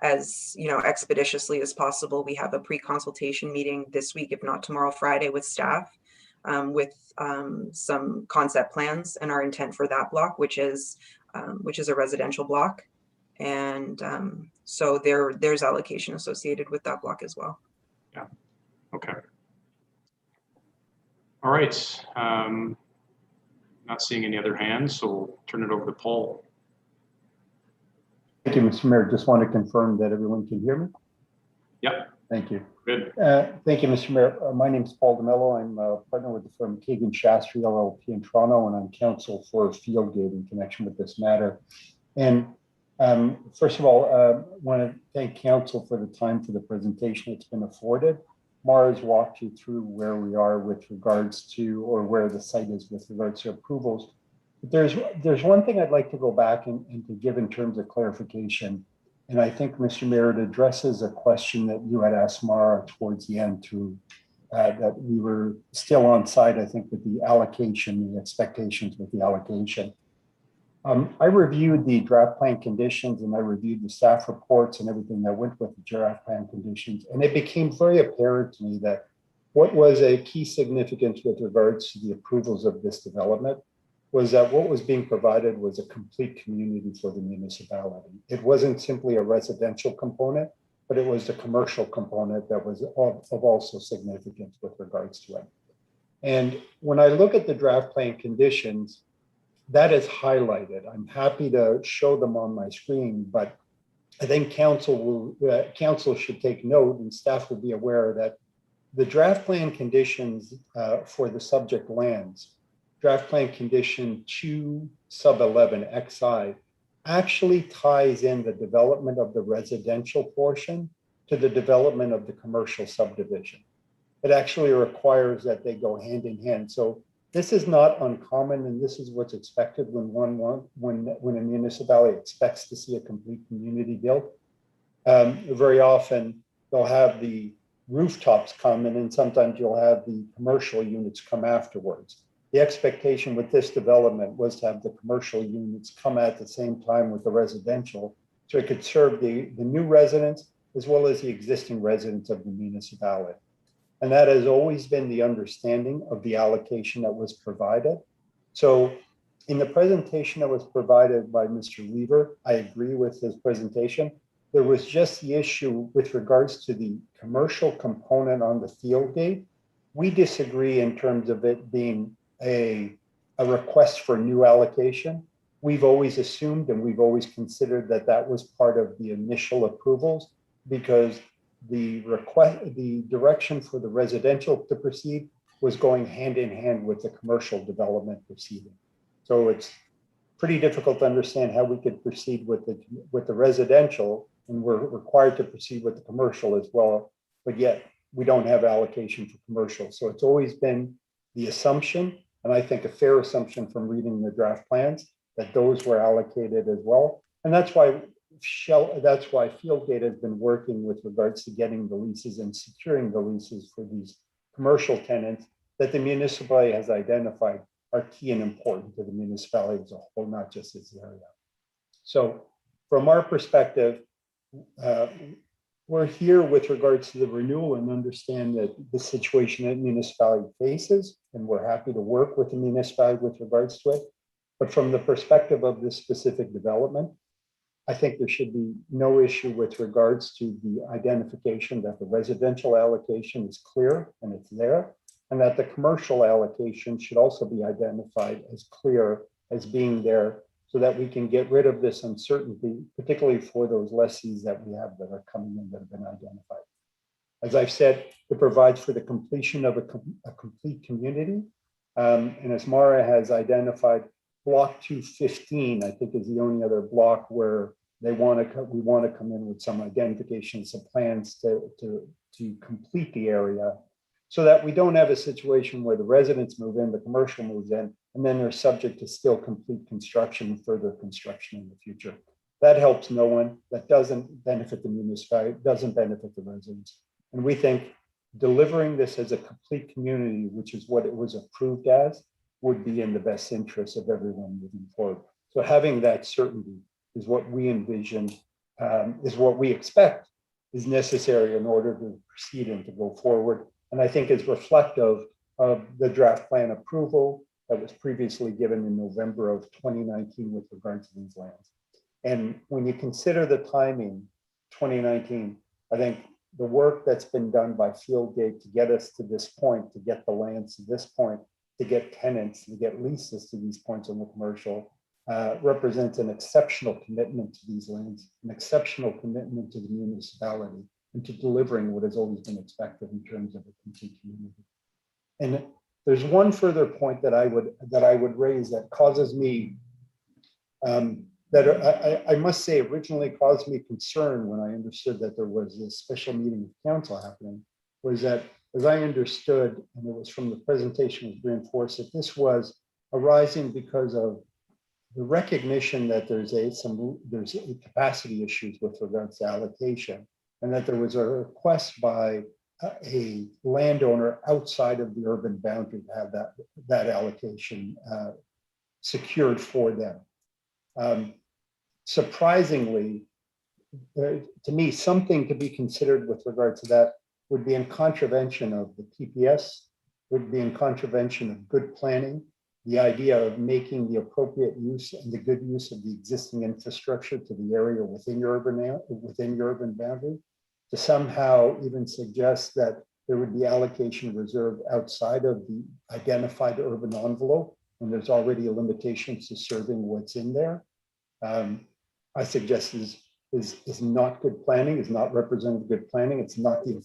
as expeditiously as possible. We have a pre-consultation meeting this week, if not tomorrow, Friday, with staff, with some concept plans and our intent for that block, which is a residential block, and so there's allocation associated with that block as well. Yeah. Okay. All right. Not seeing any other hands, so we'll turn it over to Paul. Thank you, Mr. Mayor. Just want to confirm that everyone can hear me. Yep. Thank you. Good. Thank you, Mr. Mayor. My name is Paul Demillo. I'm a partner with the firm Kagan Shastri LLP in Toronto, and I'm counsel for Fieldgate in connection with this matter. And first of all, I want to thank council for the time for the presentation that's been afforded. Mara's walked you through where we are with regards to, or where the site is with regards to approvals. But there's one thing I'd like to go back and to give in terms of clarification. And I think, Mr. Mayor, it addresses a question that you had asked Mara towards the end that we were still on site, I think, with the allocation, the expectations with the allocation. I reviewed the draft plan conditions and I reviewed the staff reports and everything that went with the draft plan conditions. And it became very apparent to me that what was a key significance with regards to the approvals of this development was that what was being provided was a complete community for the municipality. It wasn't simply a residential component, but it was the commercial component that was of also significance with regards to it. And when I look at the draft plan conditions, that is highlighted. I'm happy to show them on my screen, but I think council should take note, and staff will be aware that the draft plan conditions for the subject lands, draft plan condition 2 sub 11 XI, actually ties in the development of the residential portion to the development of the commercial subdivision. It actually requires that they go hand in hand. So this is not uncommon, and this is what's expected when a municipality expects to see a complete community built. Very often they'll have the rooftops come, and then sometimes you'll have the commercial units come afterwards. The expectation with this development was to have the commercial units come at the same time with the residential, so it could serve the new residents as well as the existing residents of the municipality. And that has always been the understanding of the allocation that was provided. So in the presentation that was provided by Mr. Weaver, I agree with his presentation. There was just the issue with regards to the commercial component on the field gate. We disagree in terms of it being a request for new allocation. We've always assumed and we've always considered that that was part of the initial approvals, because the direction for the residential to proceed was going hand in hand with the commercial development proceeding. So it's pretty difficult to understand how we could proceed with the residential, and we're required to proceed with the commercial as well, but yet we don't have allocation for commercial. So it's always been the assumption, and I think a fair assumption from reading the draft plans, that those were allocated as well. And that's why Fieldgate has been working with regards to getting the leases and securing the leases for these commercial tenants that the municipality has identified are key and important to the municipality as a whole, not just its area. So from our perspective, we're here with regards to the renewal and understand that the situation that municipality faces, and we're happy to work with the municipality with regards to it. But from the perspective of this specific development, I think there should be no issue with regards to the identification that the residential allocation is clear and it's there, and that the commercial allocation should also be identified as clear as being there, so that we can get rid of this uncertainty, particularly for those lessees that we have that are coming in that have been identified. As I've said, it provides for the completion of a complete community. And as Mara has identified, block 215, I think, is the only other block where we want to come in with some identifications, some plans to complete the area, so that we don't have a situation where the residents move in, the commercial moves in, and then they're subject to still complete construction, further construction in the future. That helps no one. That doesn't benefit the municipality, doesn't benefit the residents. And we think delivering this as a complete community, which is what it was approved as, would be in the best interest of everyone moving forward. So having that certainty is what we envision, is what we expect is necessary in order to proceed and to go forward. And I think is reflective of the draft plan approval that was previously given in November of 2019 with regard to these lands. And when you consider the timing, 2019, I think the work that's been done by Fieldgate to get us to this point, to get the lands to this point, to get tenants, to get leases to these points on the commercial, represents an exceptional commitment to these lands, an exceptional commitment to the municipality, and to delivering what has always been expected in terms of a complete community. And there's one further point that I would raise that causes me, that I must say originally caused me concern when I understood that there was this special meeting of council happening, was that, as I understood, and it was from the presentation was reinforced, that this was arising because of the recognition that there's capacity issues with regards to allocation, and that there was a request by a landowner outside of the urban boundary to have that allocation secured for them. Surprisingly, to me, something to be considered with regard to that would be in contravention of the PPS, would be in contravention of good planning, the idea of making the appropriate use and the good use of the existing infrastructure to the area within your urban boundary, to somehow even suggest that there would be allocation reserved outside of the identified urban envelope, and there's already a limitation to serving what's in there. I suggest is not good planning, is not representative good planning. It's not the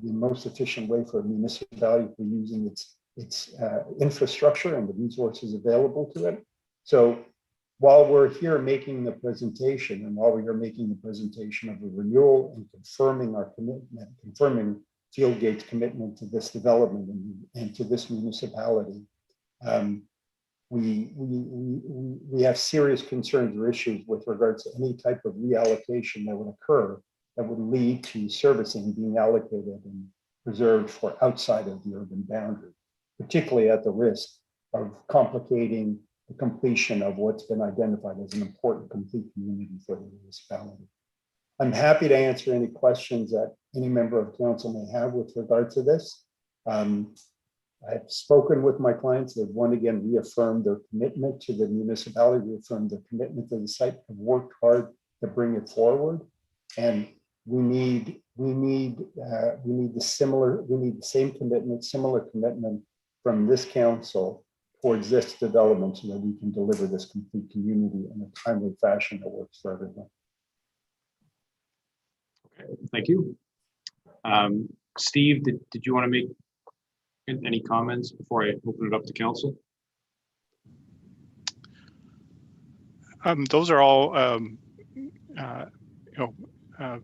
most efficient way for a municipality for using its infrastructure and the resources available to it. So while we're here making the presentation, and while we're making the presentation of a renewal and confirming our commitment, confirming Fieldgate's commitment to this development and to this municipality, we have serious concerns or issues with regards to any type of reallocation that would occur that would lead to servicing being allocated and reserved for outside of the urban boundary, particularly at the risk of complicating the completion of what's been identified as an important complete community for the municipality. I'm happy to answer any questions that any member of council may have with regard to this. I've spoken with my clients. They've once again reaffirmed their commitment to the municipality, reaffirmed their commitment to the site, have worked hard to bring it forward. And we need the same commitment, similar commitment from this council towards this development so that we can deliver this complete community in a timely fashion that works for everyone. Okay, thank you. Steve, did you want to make any comments before I open it up to council? Those are all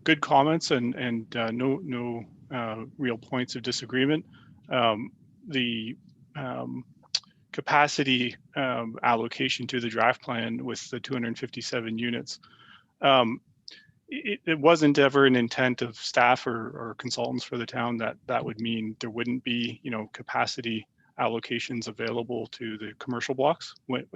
good comments and no real points of disagreement. The capacity allocation to the draft plan with the 257 units. It wasn't ever an intent of staff or consultants for the town that would mean there wouldn't be, capacity allocations available to the commercial blocks when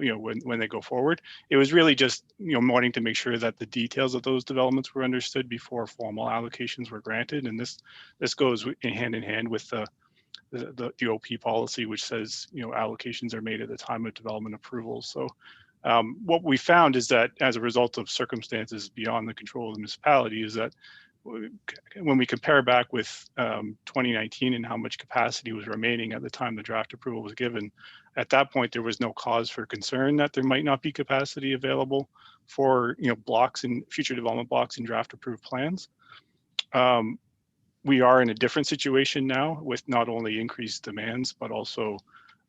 they go forward. It was really just, wanting to make sure that the details of those developments were understood before formal allocations were granted. And this goes hand in hand with the OP policy, which says, allocations are made at the time of development approval. So what we found is that as a result of circumstances beyond the control of the municipality is that when we compare back with 2019 and how much capacity was remaining at the time the draft approval was given, at that point, there was no cause for concern that there might not be capacity available for, blocks and future development blocks and draft approved plans. We are in a different situation now with not only increased demands, but also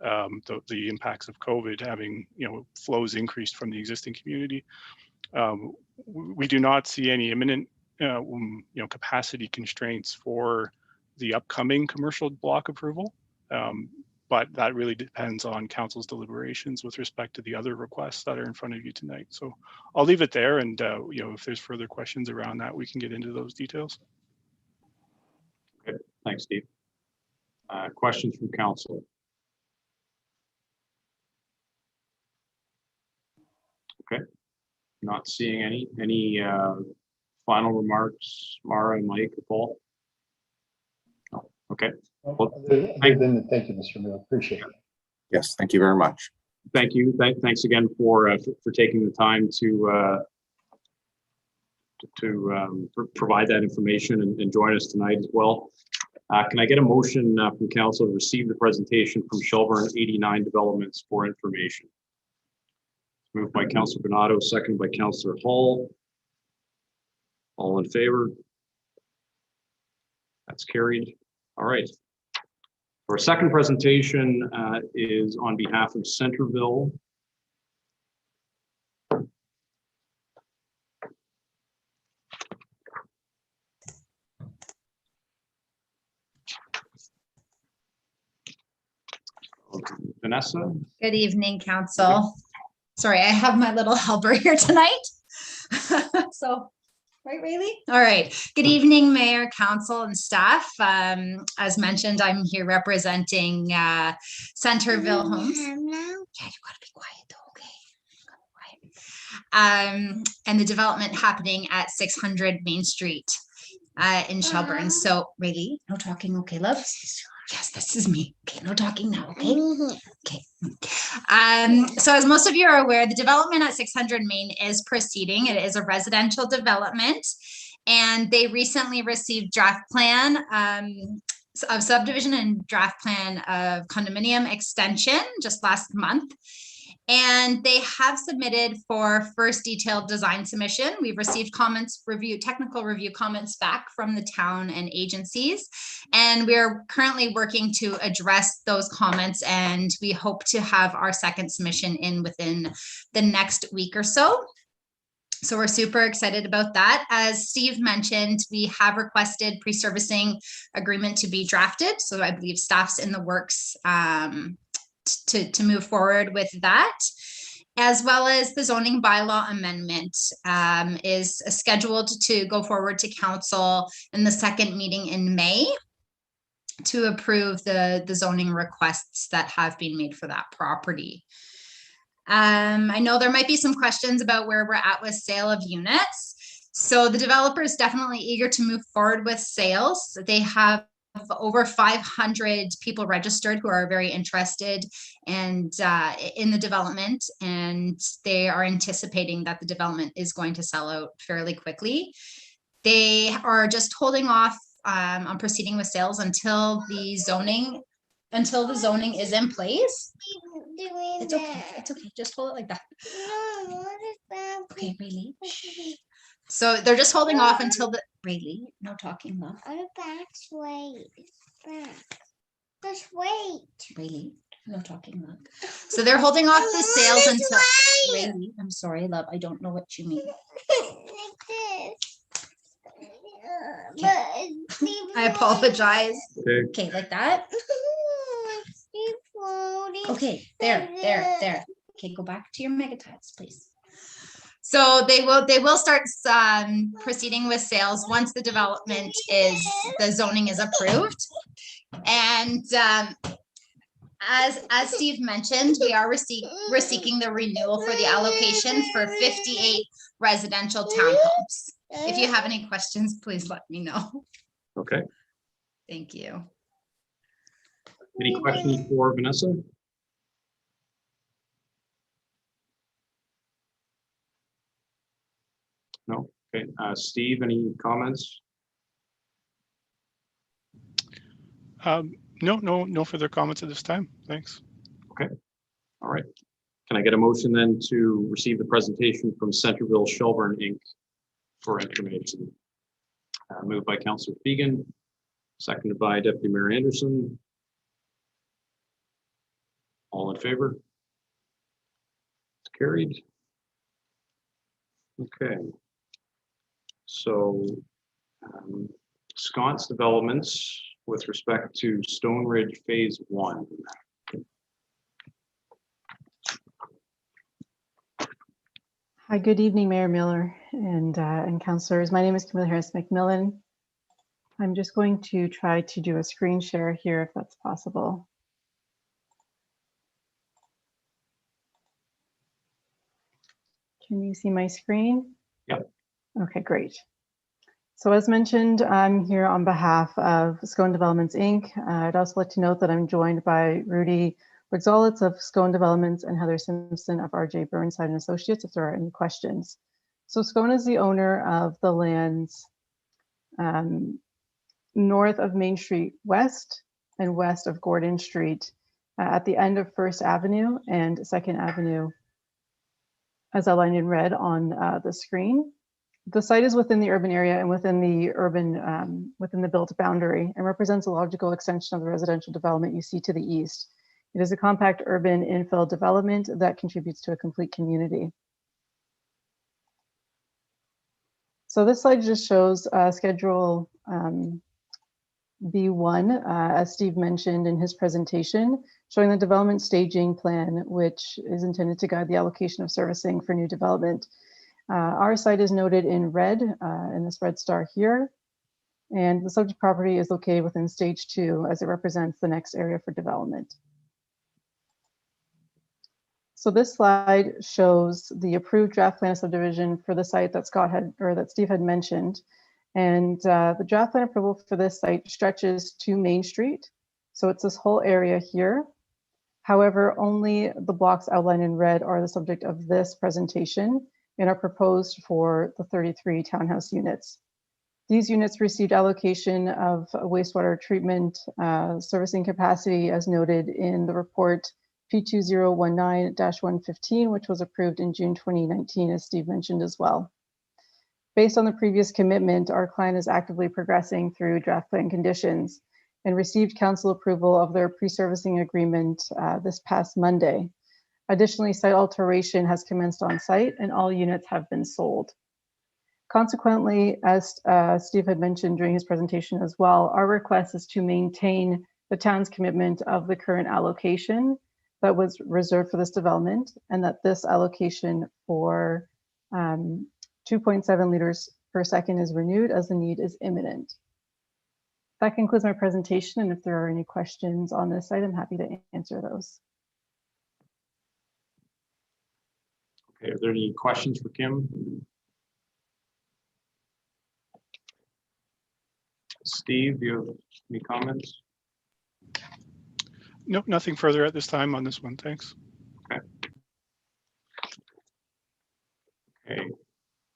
the impacts of COVID having, flows increased from the existing community. We do not see any imminent, capacity constraints for the upcoming commercial block approval. But that really depends on council's deliberations with respect to the other requests that are in front of you tonight. So I'll leave it there. And, if there's further questions around that, we can get into those details. Okay, thanks, Steve. Questions from council? Okay, not seeing any final remarks, Mara and Mike or Paul? Oh, okay. Well, thank you, Mr. Mayor. Appreciate it. Yes, thank you very much. Thank you. Thanks again for taking the time to provide that information and join us tonight as well. Can I get a motion from council to receive the presentation from Shelburne 89 Developments for information? Moved by Councillor Bernardo, seconded by Councillor Hall. All in favor? That's carried. All right. Our second presentation is on behalf of Centerville. Vanessa. Good evening, council. Sorry, I have my little helper here tonight. So, right, really? All right. Good evening, Mayor, council, and staff. As mentioned, I'm here representing Centerville Homes. Yeah, you gotta be quiet though, okay? And the development happening at 600 Main Street in Shelburne. So, really, no talking, okay, love? Yes, this is me. Okay, no talking now, okay? Okay. So as most of you are aware, the development at 600 Main is proceeding. It is a residential development, and they recently received draft plan of subdivision and draft plan of condominium extension just last month. And they have submitted for first detailed design submission. We've received comments, technical review comments back from the town and agencies. And we're currently working to address those comments, and we hope to have our second submission in within the next week or so. So we're super excited about that. As Steve mentioned, we have requested pre-servicing agreement to be drafted. So I believe staff's in the works to move forward with that, as well as the zoning bylaw amendment is scheduled to go forward to council in the second meeting in May to approve the zoning requests that have been made for that property. I know there might be some questions about where we're at with sale of units. So the developer is definitely eager to move forward with sales. They have over 500 people registered who are very interested and in the development, and they are anticipating that the development is going to sell out fairly quickly. They are just holding off on proceeding with sales until the zoning is in place. It's okay. It's okay. Just hold it like that. No, what is that? Okay, really? So they're just holding off until the really no talking, love. Oh, back, wait. Back. Just wait. Really no talking, love. So they're holding off the sales until really. I'm sorry, love. I don't know what you mean. Like this. But I apologize. Okay. Okay, like that. Steve floating. Okay, there. Okay, go back to your megatiles, please. So they will start proceeding with sales once the the zoning is approved. And as Steve mentioned, we're seeking the renewal for the allocation for 58 residential townhomes. If you have any questions, please let me know. Okay. Thank you. Any questions for Vanessa? No. Okay. Steve, any comments? No further comments at this time. Thanks. Okay. All right. Can I get a motion then to receive the presentation from Centerville Shelburne Inc. for information? Moved by Councillor Fegan, seconded by Deputy Mayor Anderson. All in favor? It's carried. Okay. So Sconce Developments with respect to Stone Ridge Phase 1. Hi, good evening, Mayor Miller and councillors. My name is Camilla Harris McMillan. I'm just going to try to do a screen share here if that's possible. Can you see my screen? Yep. Okay, great. So as mentioned, I'm here on behalf of Scone Developments, Inc. I'd also like to note that I'm joined by Rudy Brigzolitz of Scone Developments and Heather Simpson of RJ Burnside and Associates if there are any questions. So Scone is the owner of the lands north of Main Street West and west of Gordon Street at the end of First Avenue and 2nd Avenue as outlined in red on the screen. The site is within the urban area and within the built boundary and represents a logical extension of the residential development you see to the east. It is a compact urban infill development that contributes to a complete community. So this slide just shows Schedule B1, as Steve mentioned in his presentation, showing the development staging plan, which is intended to guide the allocation of servicing for new development. Our site is noted in red, in this red star here, and the subject property is located within Stage 2 as it represents the next area for development. So this slide shows the approved draft plan of subdivision for the site that Steve had mentioned. And the draft plan approval for this site stretches to Main Street. So it's this whole area here. However, only the blocks outlined in red are the subject of this presentation and are proposed for the 33 townhouse units. These units received allocation of wastewater treatment servicing capacity as noted in the report P2019-115, which was approved in June 2019, as Steve mentioned as well. Based on the previous commitment, our client is actively progressing through draft plan conditions and received council approval of their pre-servicing agreement this past Monday. Additionally, site alteration has commenced on site and all units have been sold. Consequently, as Steve had mentioned during his presentation as well, our request is to maintain the town's commitment of the current allocation that was reserved for this development, and that this allocation for 2.7 liters per second is renewed as the need is imminent. That concludes my presentation, and if there are any questions on this site, I'm happy to answer those. Okay, are there any questions for Kim? Steve, do you have any comments? Nope, nothing further at this time on this one. Thanks. Okay. Okay.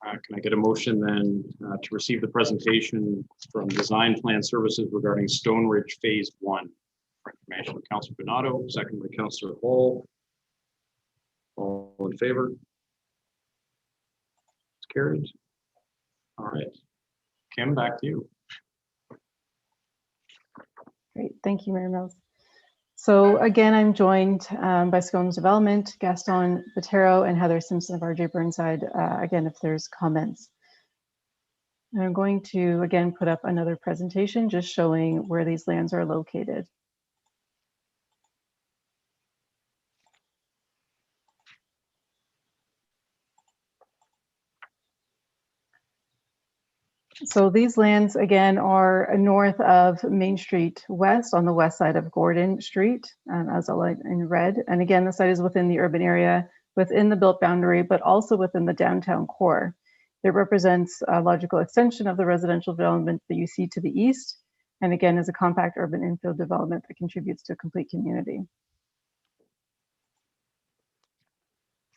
Can I get a motion then to receive the presentation from Design Plan Services regarding Stone Ridge Phase 1? For information from Councilor Donato, second by Councilor Hall. All in favor? It's carried. All right. Kim, back to you. Great, thank you, Mary Mills. So again, I'm joined by Scones Development, Gaston Botero, and Heather Simpson of RJ Burnside, again, if there's comments. And I'm going to, again, put up another presentation just showing where these lands are located. So these lands, again, are north of Main Street West on the west side of Gordon Street, as outlined in red. And again, the site is within the urban area, within the built boundary, but also within the downtown core. It represents a logical extension of the residential development that you see to the east, and again, is a compact urban infill development that contributes to a complete community.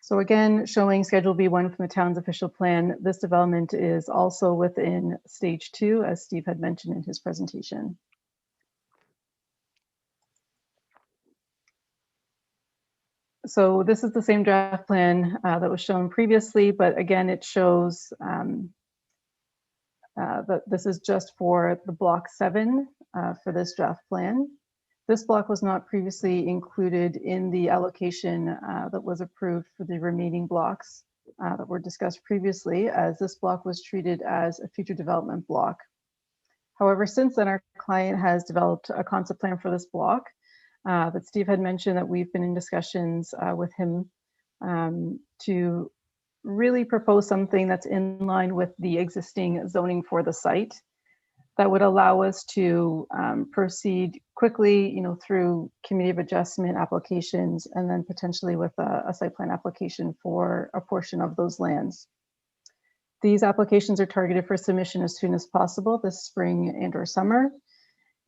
So again, showing Schedule B1 from the town's official plan, this development is also within Stage 2, as Steve had mentioned in his presentation. So this is the same draft plan that was shown previously, but again, it shows that this is just for the Block 7 for this draft plan. This block was not previously included in the allocation that was approved for the remaining blocks that were discussed previously, as this block was treated as a future development block. However, since then, our client has developed a concept plan for this block that Steve had mentioned that we've been in discussions with him to really propose something that's in line with the existing zoning for the site that would allow us to proceed quickly, through committee of adjustment applications, and then potentially with a site plan application for a portion of those lands. These applications are targeted for submission as soon as possible this spring and or summer.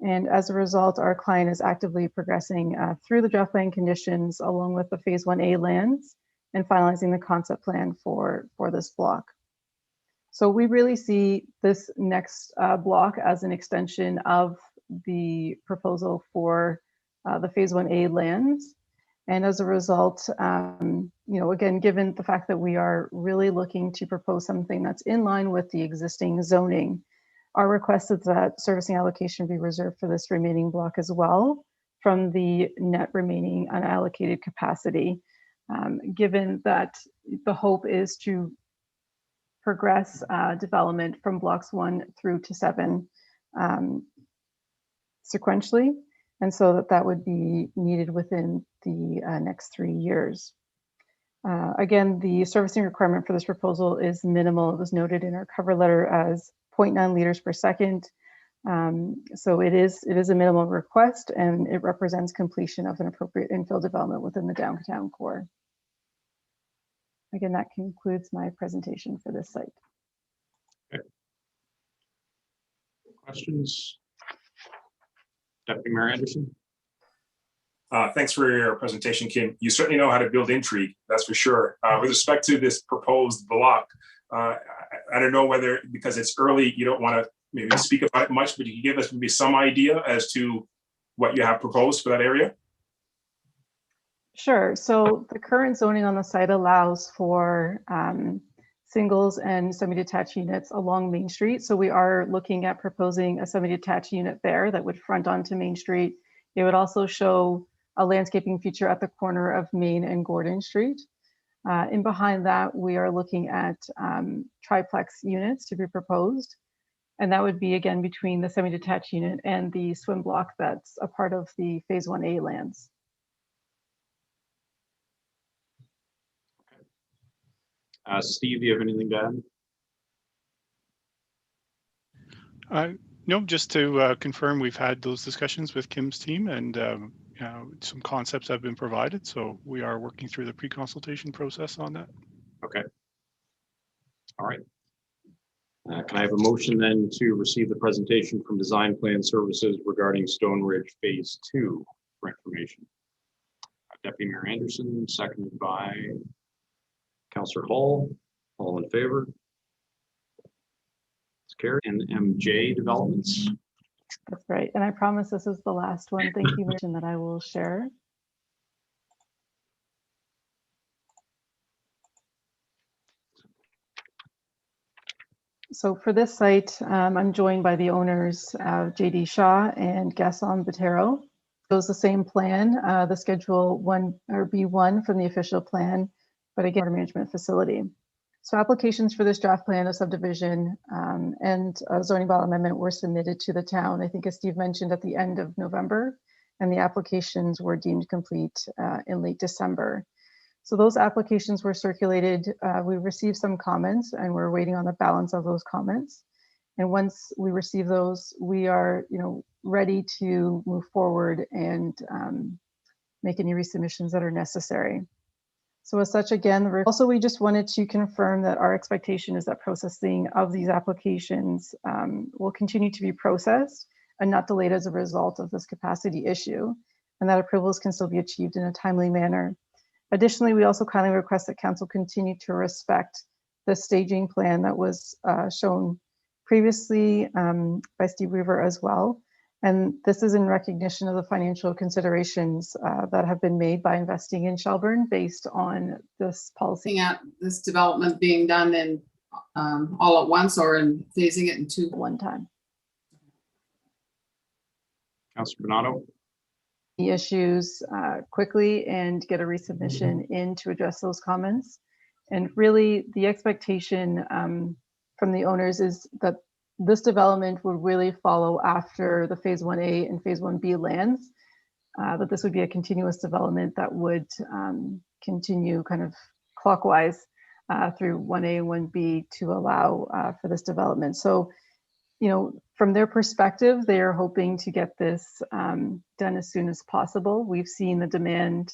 And as a result, our client is actively progressing through the draft plan conditions along with the Phase 1A lands and finalizing the concept plan for this block. So we really see this next block as an extension of the proposal for the Phase 1A lands. And as a result, again, given the fact that we are really looking to propose something that's in line with the existing zoning, our request is that servicing allocation be reserved for this remaining block as well from the net remaining unallocated capacity, given that the hope is to progress development from blocks 1 through to 7 sequentially, and so that would be needed within the next 3 years. Again, the servicing requirement for this proposal is minimal. It was noted in our cover letter as 0.9 liters per second. So it is a minimal request, and it represents completion of an appropriate infill development within the downtown core. Again, that concludes my presentation for this site. Okay. Questions? Deputy Mayor Anderson. Thanks for your presentation, Kim. You certainly know how to build intrigue, that's for sure. With respect to this proposed block, I don't know whether, because it's early, you don't want to maybe speak about it much, but you can give us maybe some idea as to what you have proposed for that area? Sure. So the current zoning on the site allows for singles and semi-detached units along Main Street. So we are looking at proposing a semi-detached unit there that would front onto Main Street. It would also show a landscaping feature at the corner of Main and Gordon Street. In behind that, we are looking at triplex units to be proposed. And that would be, again, between the semi-detached unit and the swim block that's a part of the Phase 1A lands. Steve, do you have anything to add? No, just to confirm, we've had those discussions with Kim's team, and some concepts have been provided. So we are working through the pre-consultation process on that. Okay. All right. Can I have a motion then to receive the presentation from Design Plan Services regarding Stone Ridge Phase 2 for information? Deputy Mayor Anderson, seconded by Councillor Hall. All in favor? It's carried. And MJ Developments. That's right. And I promise this is the last one. Thank you, Mayor, that I will share. So for this site, I'm joined by the owners, JD Shaw and Gaston Botero. It was the same plan, the Schedule 1 or B1 from the official plan, but again, management facility. So applications for this draft plan of subdivision and a zoning bylaw amendment were submitted to the town, I think as Steve mentioned, at the end of November, and the applications were deemed complete in late December. So those applications were circulated. We received some comments and we're waiting on the balance of those comments. And once we receive those, we are ready to move forward and make any resubmissions that are necessary. So as such, again, also we just wanted to confirm that our expectation is that processing of these applications will continue to be processed and not delayed as a result of this capacity issue, and that approvals can still be achieved in a timely manner. Additionally, we also kindly request that Council continue to respect the staging plan that was shown previously by Steve Weaver as well. And this is in recognition of the financial considerations that have been made by investing in Shelburne based on this policy. At this development being done in all at once or in phasing it into one time. Councilor Bernardo. The issues quickly and get a resubmission in to address those comments. And really the expectation from the owners is that this development would really follow after the Phase 1A and Phase 1B lands, that this would be a continuous development that would continue kind of clockwise through 1A and 1B to allow for this development. So, from their perspective, they are hoping to get this done as soon as possible. We've seen the demand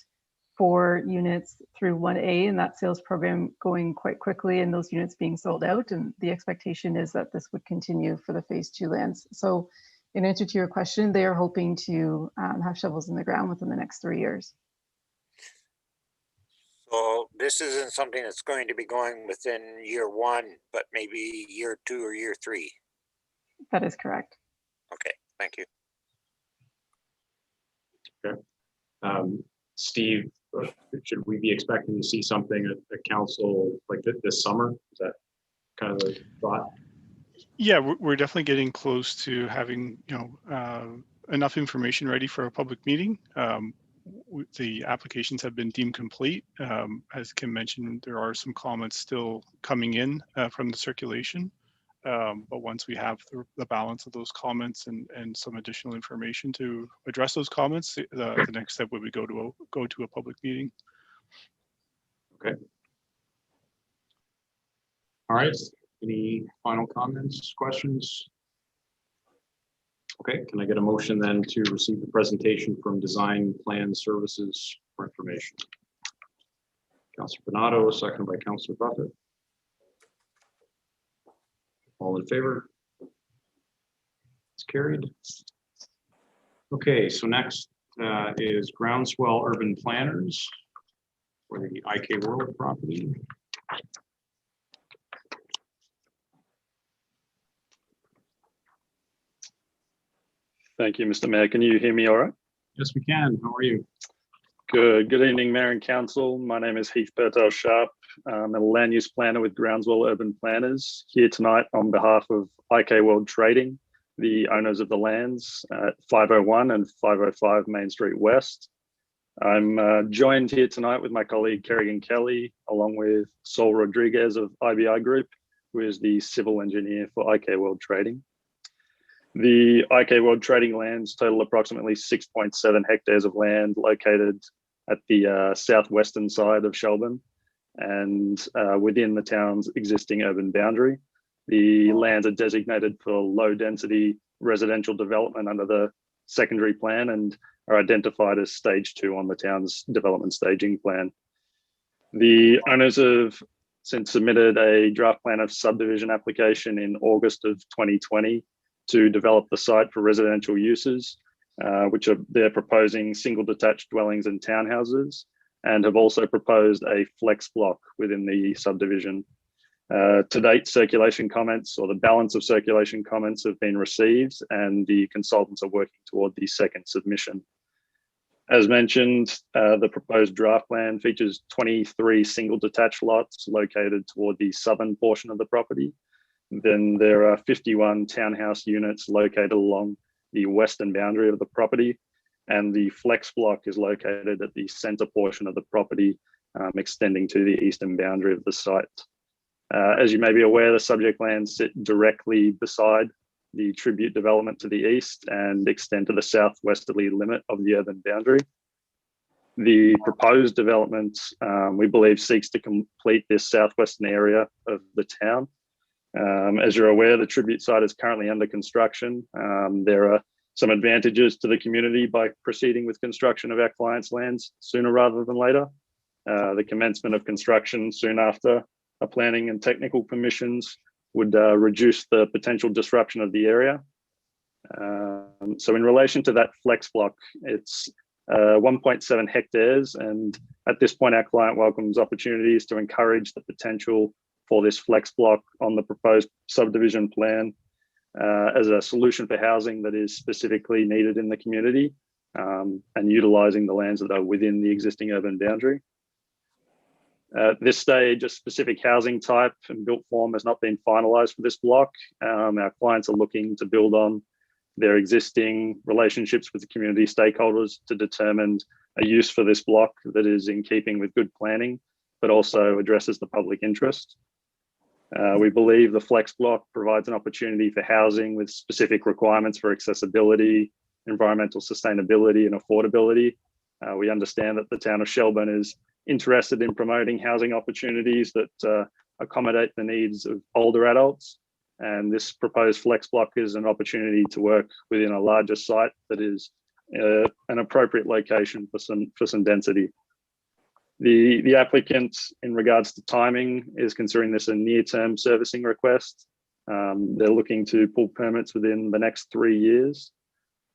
for units through 1A and that sales program going quite quickly and those units being sold out. And the expectation is that this would continue for the Phase 2 lands. So in answer to your question, they are hoping to have shovels in the ground within the next 3 years. So this isn't something that's going to be going within year 1, but maybe year 2 or year 3. That is correct. Okay, thank you. Okay. Steve, should we be expecting to see something at council like this summer? Is that kind of the thought? Yeah, we're definitely getting close to having enough information ready for a public meeting. The applications have been deemed complete. As Kim mentioned, there are some comments still coming in from the circulation. But once we have the balance of those comments and some additional information to address those comments, the next step would be go to a public meeting. Okay. All right. Any final comments, questions? Okay. Can I get a motion then to receive the presentation from Design Plan Services for information? Councilor Bernardo, seconded by Councilor Buffett. All in favor? It's carried. Okay, so next is Groundswell Urban Planners for the IK World property. Thank you, Mr. Mayor. Can you hear me all right? Yes, we can. How are you? Good. Good evening, Mayor and Council. My name is Heath Bertel-Sharp. I'm a land use planner with Groundswell Urban Planners, here tonight on behalf of IK World Trading, the owners of the lands at 501 and 505 Main Street West. I'm joined here tonight with my colleague Kerrigan Kelly, along with Saul Rodriguez of IBI Group, who is the civil engineer for IK World Trading. The IK World Trading lands total approximately 6.7 hectares of land located at the southwestern side of Shelburne and within the town's existing urban boundary. The lands are designated for low density residential development under the secondary plan and are identified as stage 2 on the town's development staging plan. The owners have since submitted a draft plan of subdivision application in August of 2020 to develop the site for residential uses, which they're proposing single detached dwellings and townhouses, and have also proposed a flex block within the subdivision. To date, circulation comments or the balance of circulation comments have been received, and the consultants are working toward the second submission. As mentioned, the proposed draft plan features 23 single detached lots located toward the southern portion of the property. Then there are 51 townhouse units located along the western boundary of the property, and the flex block is located at the center portion of the property, extending to the eastern boundary of the site. As you may be aware, the subject lands sit directly beside the tribute development to the east and extend to the southwesterly limit of the urban boundary. The proposed development, we believe, seeks to complete this southwestern area of the town. As you're aware, the tribute site is currently under construction. There are some advantages to the community by proceeding with construction of our clients' lands sooner rather than later. The commencement of construction soon after a planning and technical permissions would reduce the potential disruption of the area. So in relation to that flex block, it's 1.7 hectares. And at this point, our client welcomes opportunities to encourage the potential for this flex block on the proposed subdivision plan as a solution for housing that is specifically needed in the community and utilizing the lands that are within the existing urban boundary. At this stage, a specific housing type and built form has not been finalized for this block. Our clients are looking to build on their existing relationships with the community stakeholders to determine a use for this block that is in keeping with good planning, but also addresses the public interest. We believe the flex block provides an opportunity for housing with specific requirements for accessibility, environmental sustainability, and affordability. We understand that the town of Shelburne is interested in promoting housing opportunities that accommodate the needs of older adults. And this proposed flex block is an opportunity to work within a larger site that is an appropriate location for some density. The applicant, in regards to timing, is considering this a near-term servicing request. They're looking to pull permits within the next 3 years.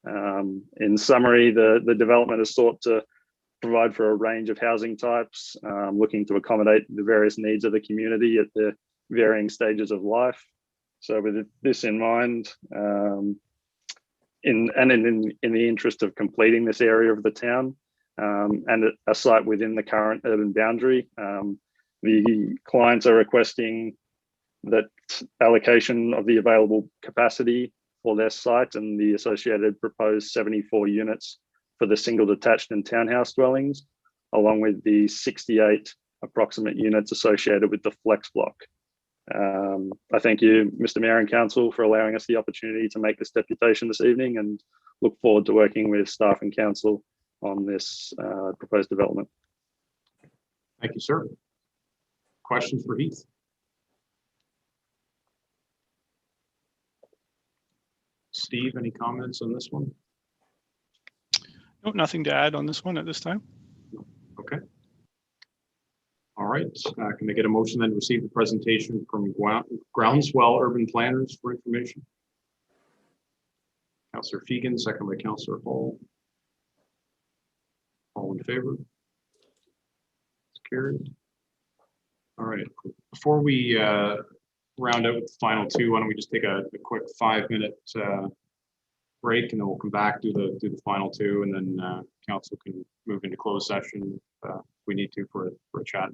In summary, the development is sought to provide for a range of housing types, looking to accommodate the various needs of the community at the varying stages of life. So with this in mind, in the interest of completing this area of the town, and a site within the current urban boundary, the clients are requesting that allocation of the available capacity for their site and the associated proposed 74 units for the single detached and townhouse dwellings, along with the 68 approximate units associated with the flex block. I thank you, Mr. Mayor and Council, for allowing us the opportunity to make this deputation this evening, and look forward to working with staff and council on this proposed development. Thank you, sir. Questions for Heath? Steve, any comments on this one? No, nothing to add on this one at this time. Okay. All right. Can I get a motion then to receive the presentation from Groundswell Urban Planners for information? Councillor Fegan, second by Councillor Hall. All in favor? It's carried. All right. Before we round out with the final two, why don't we just take a quick 5-minute break, and then we'll come back, do the final two, and then council can move into closed session if we need to for a chat.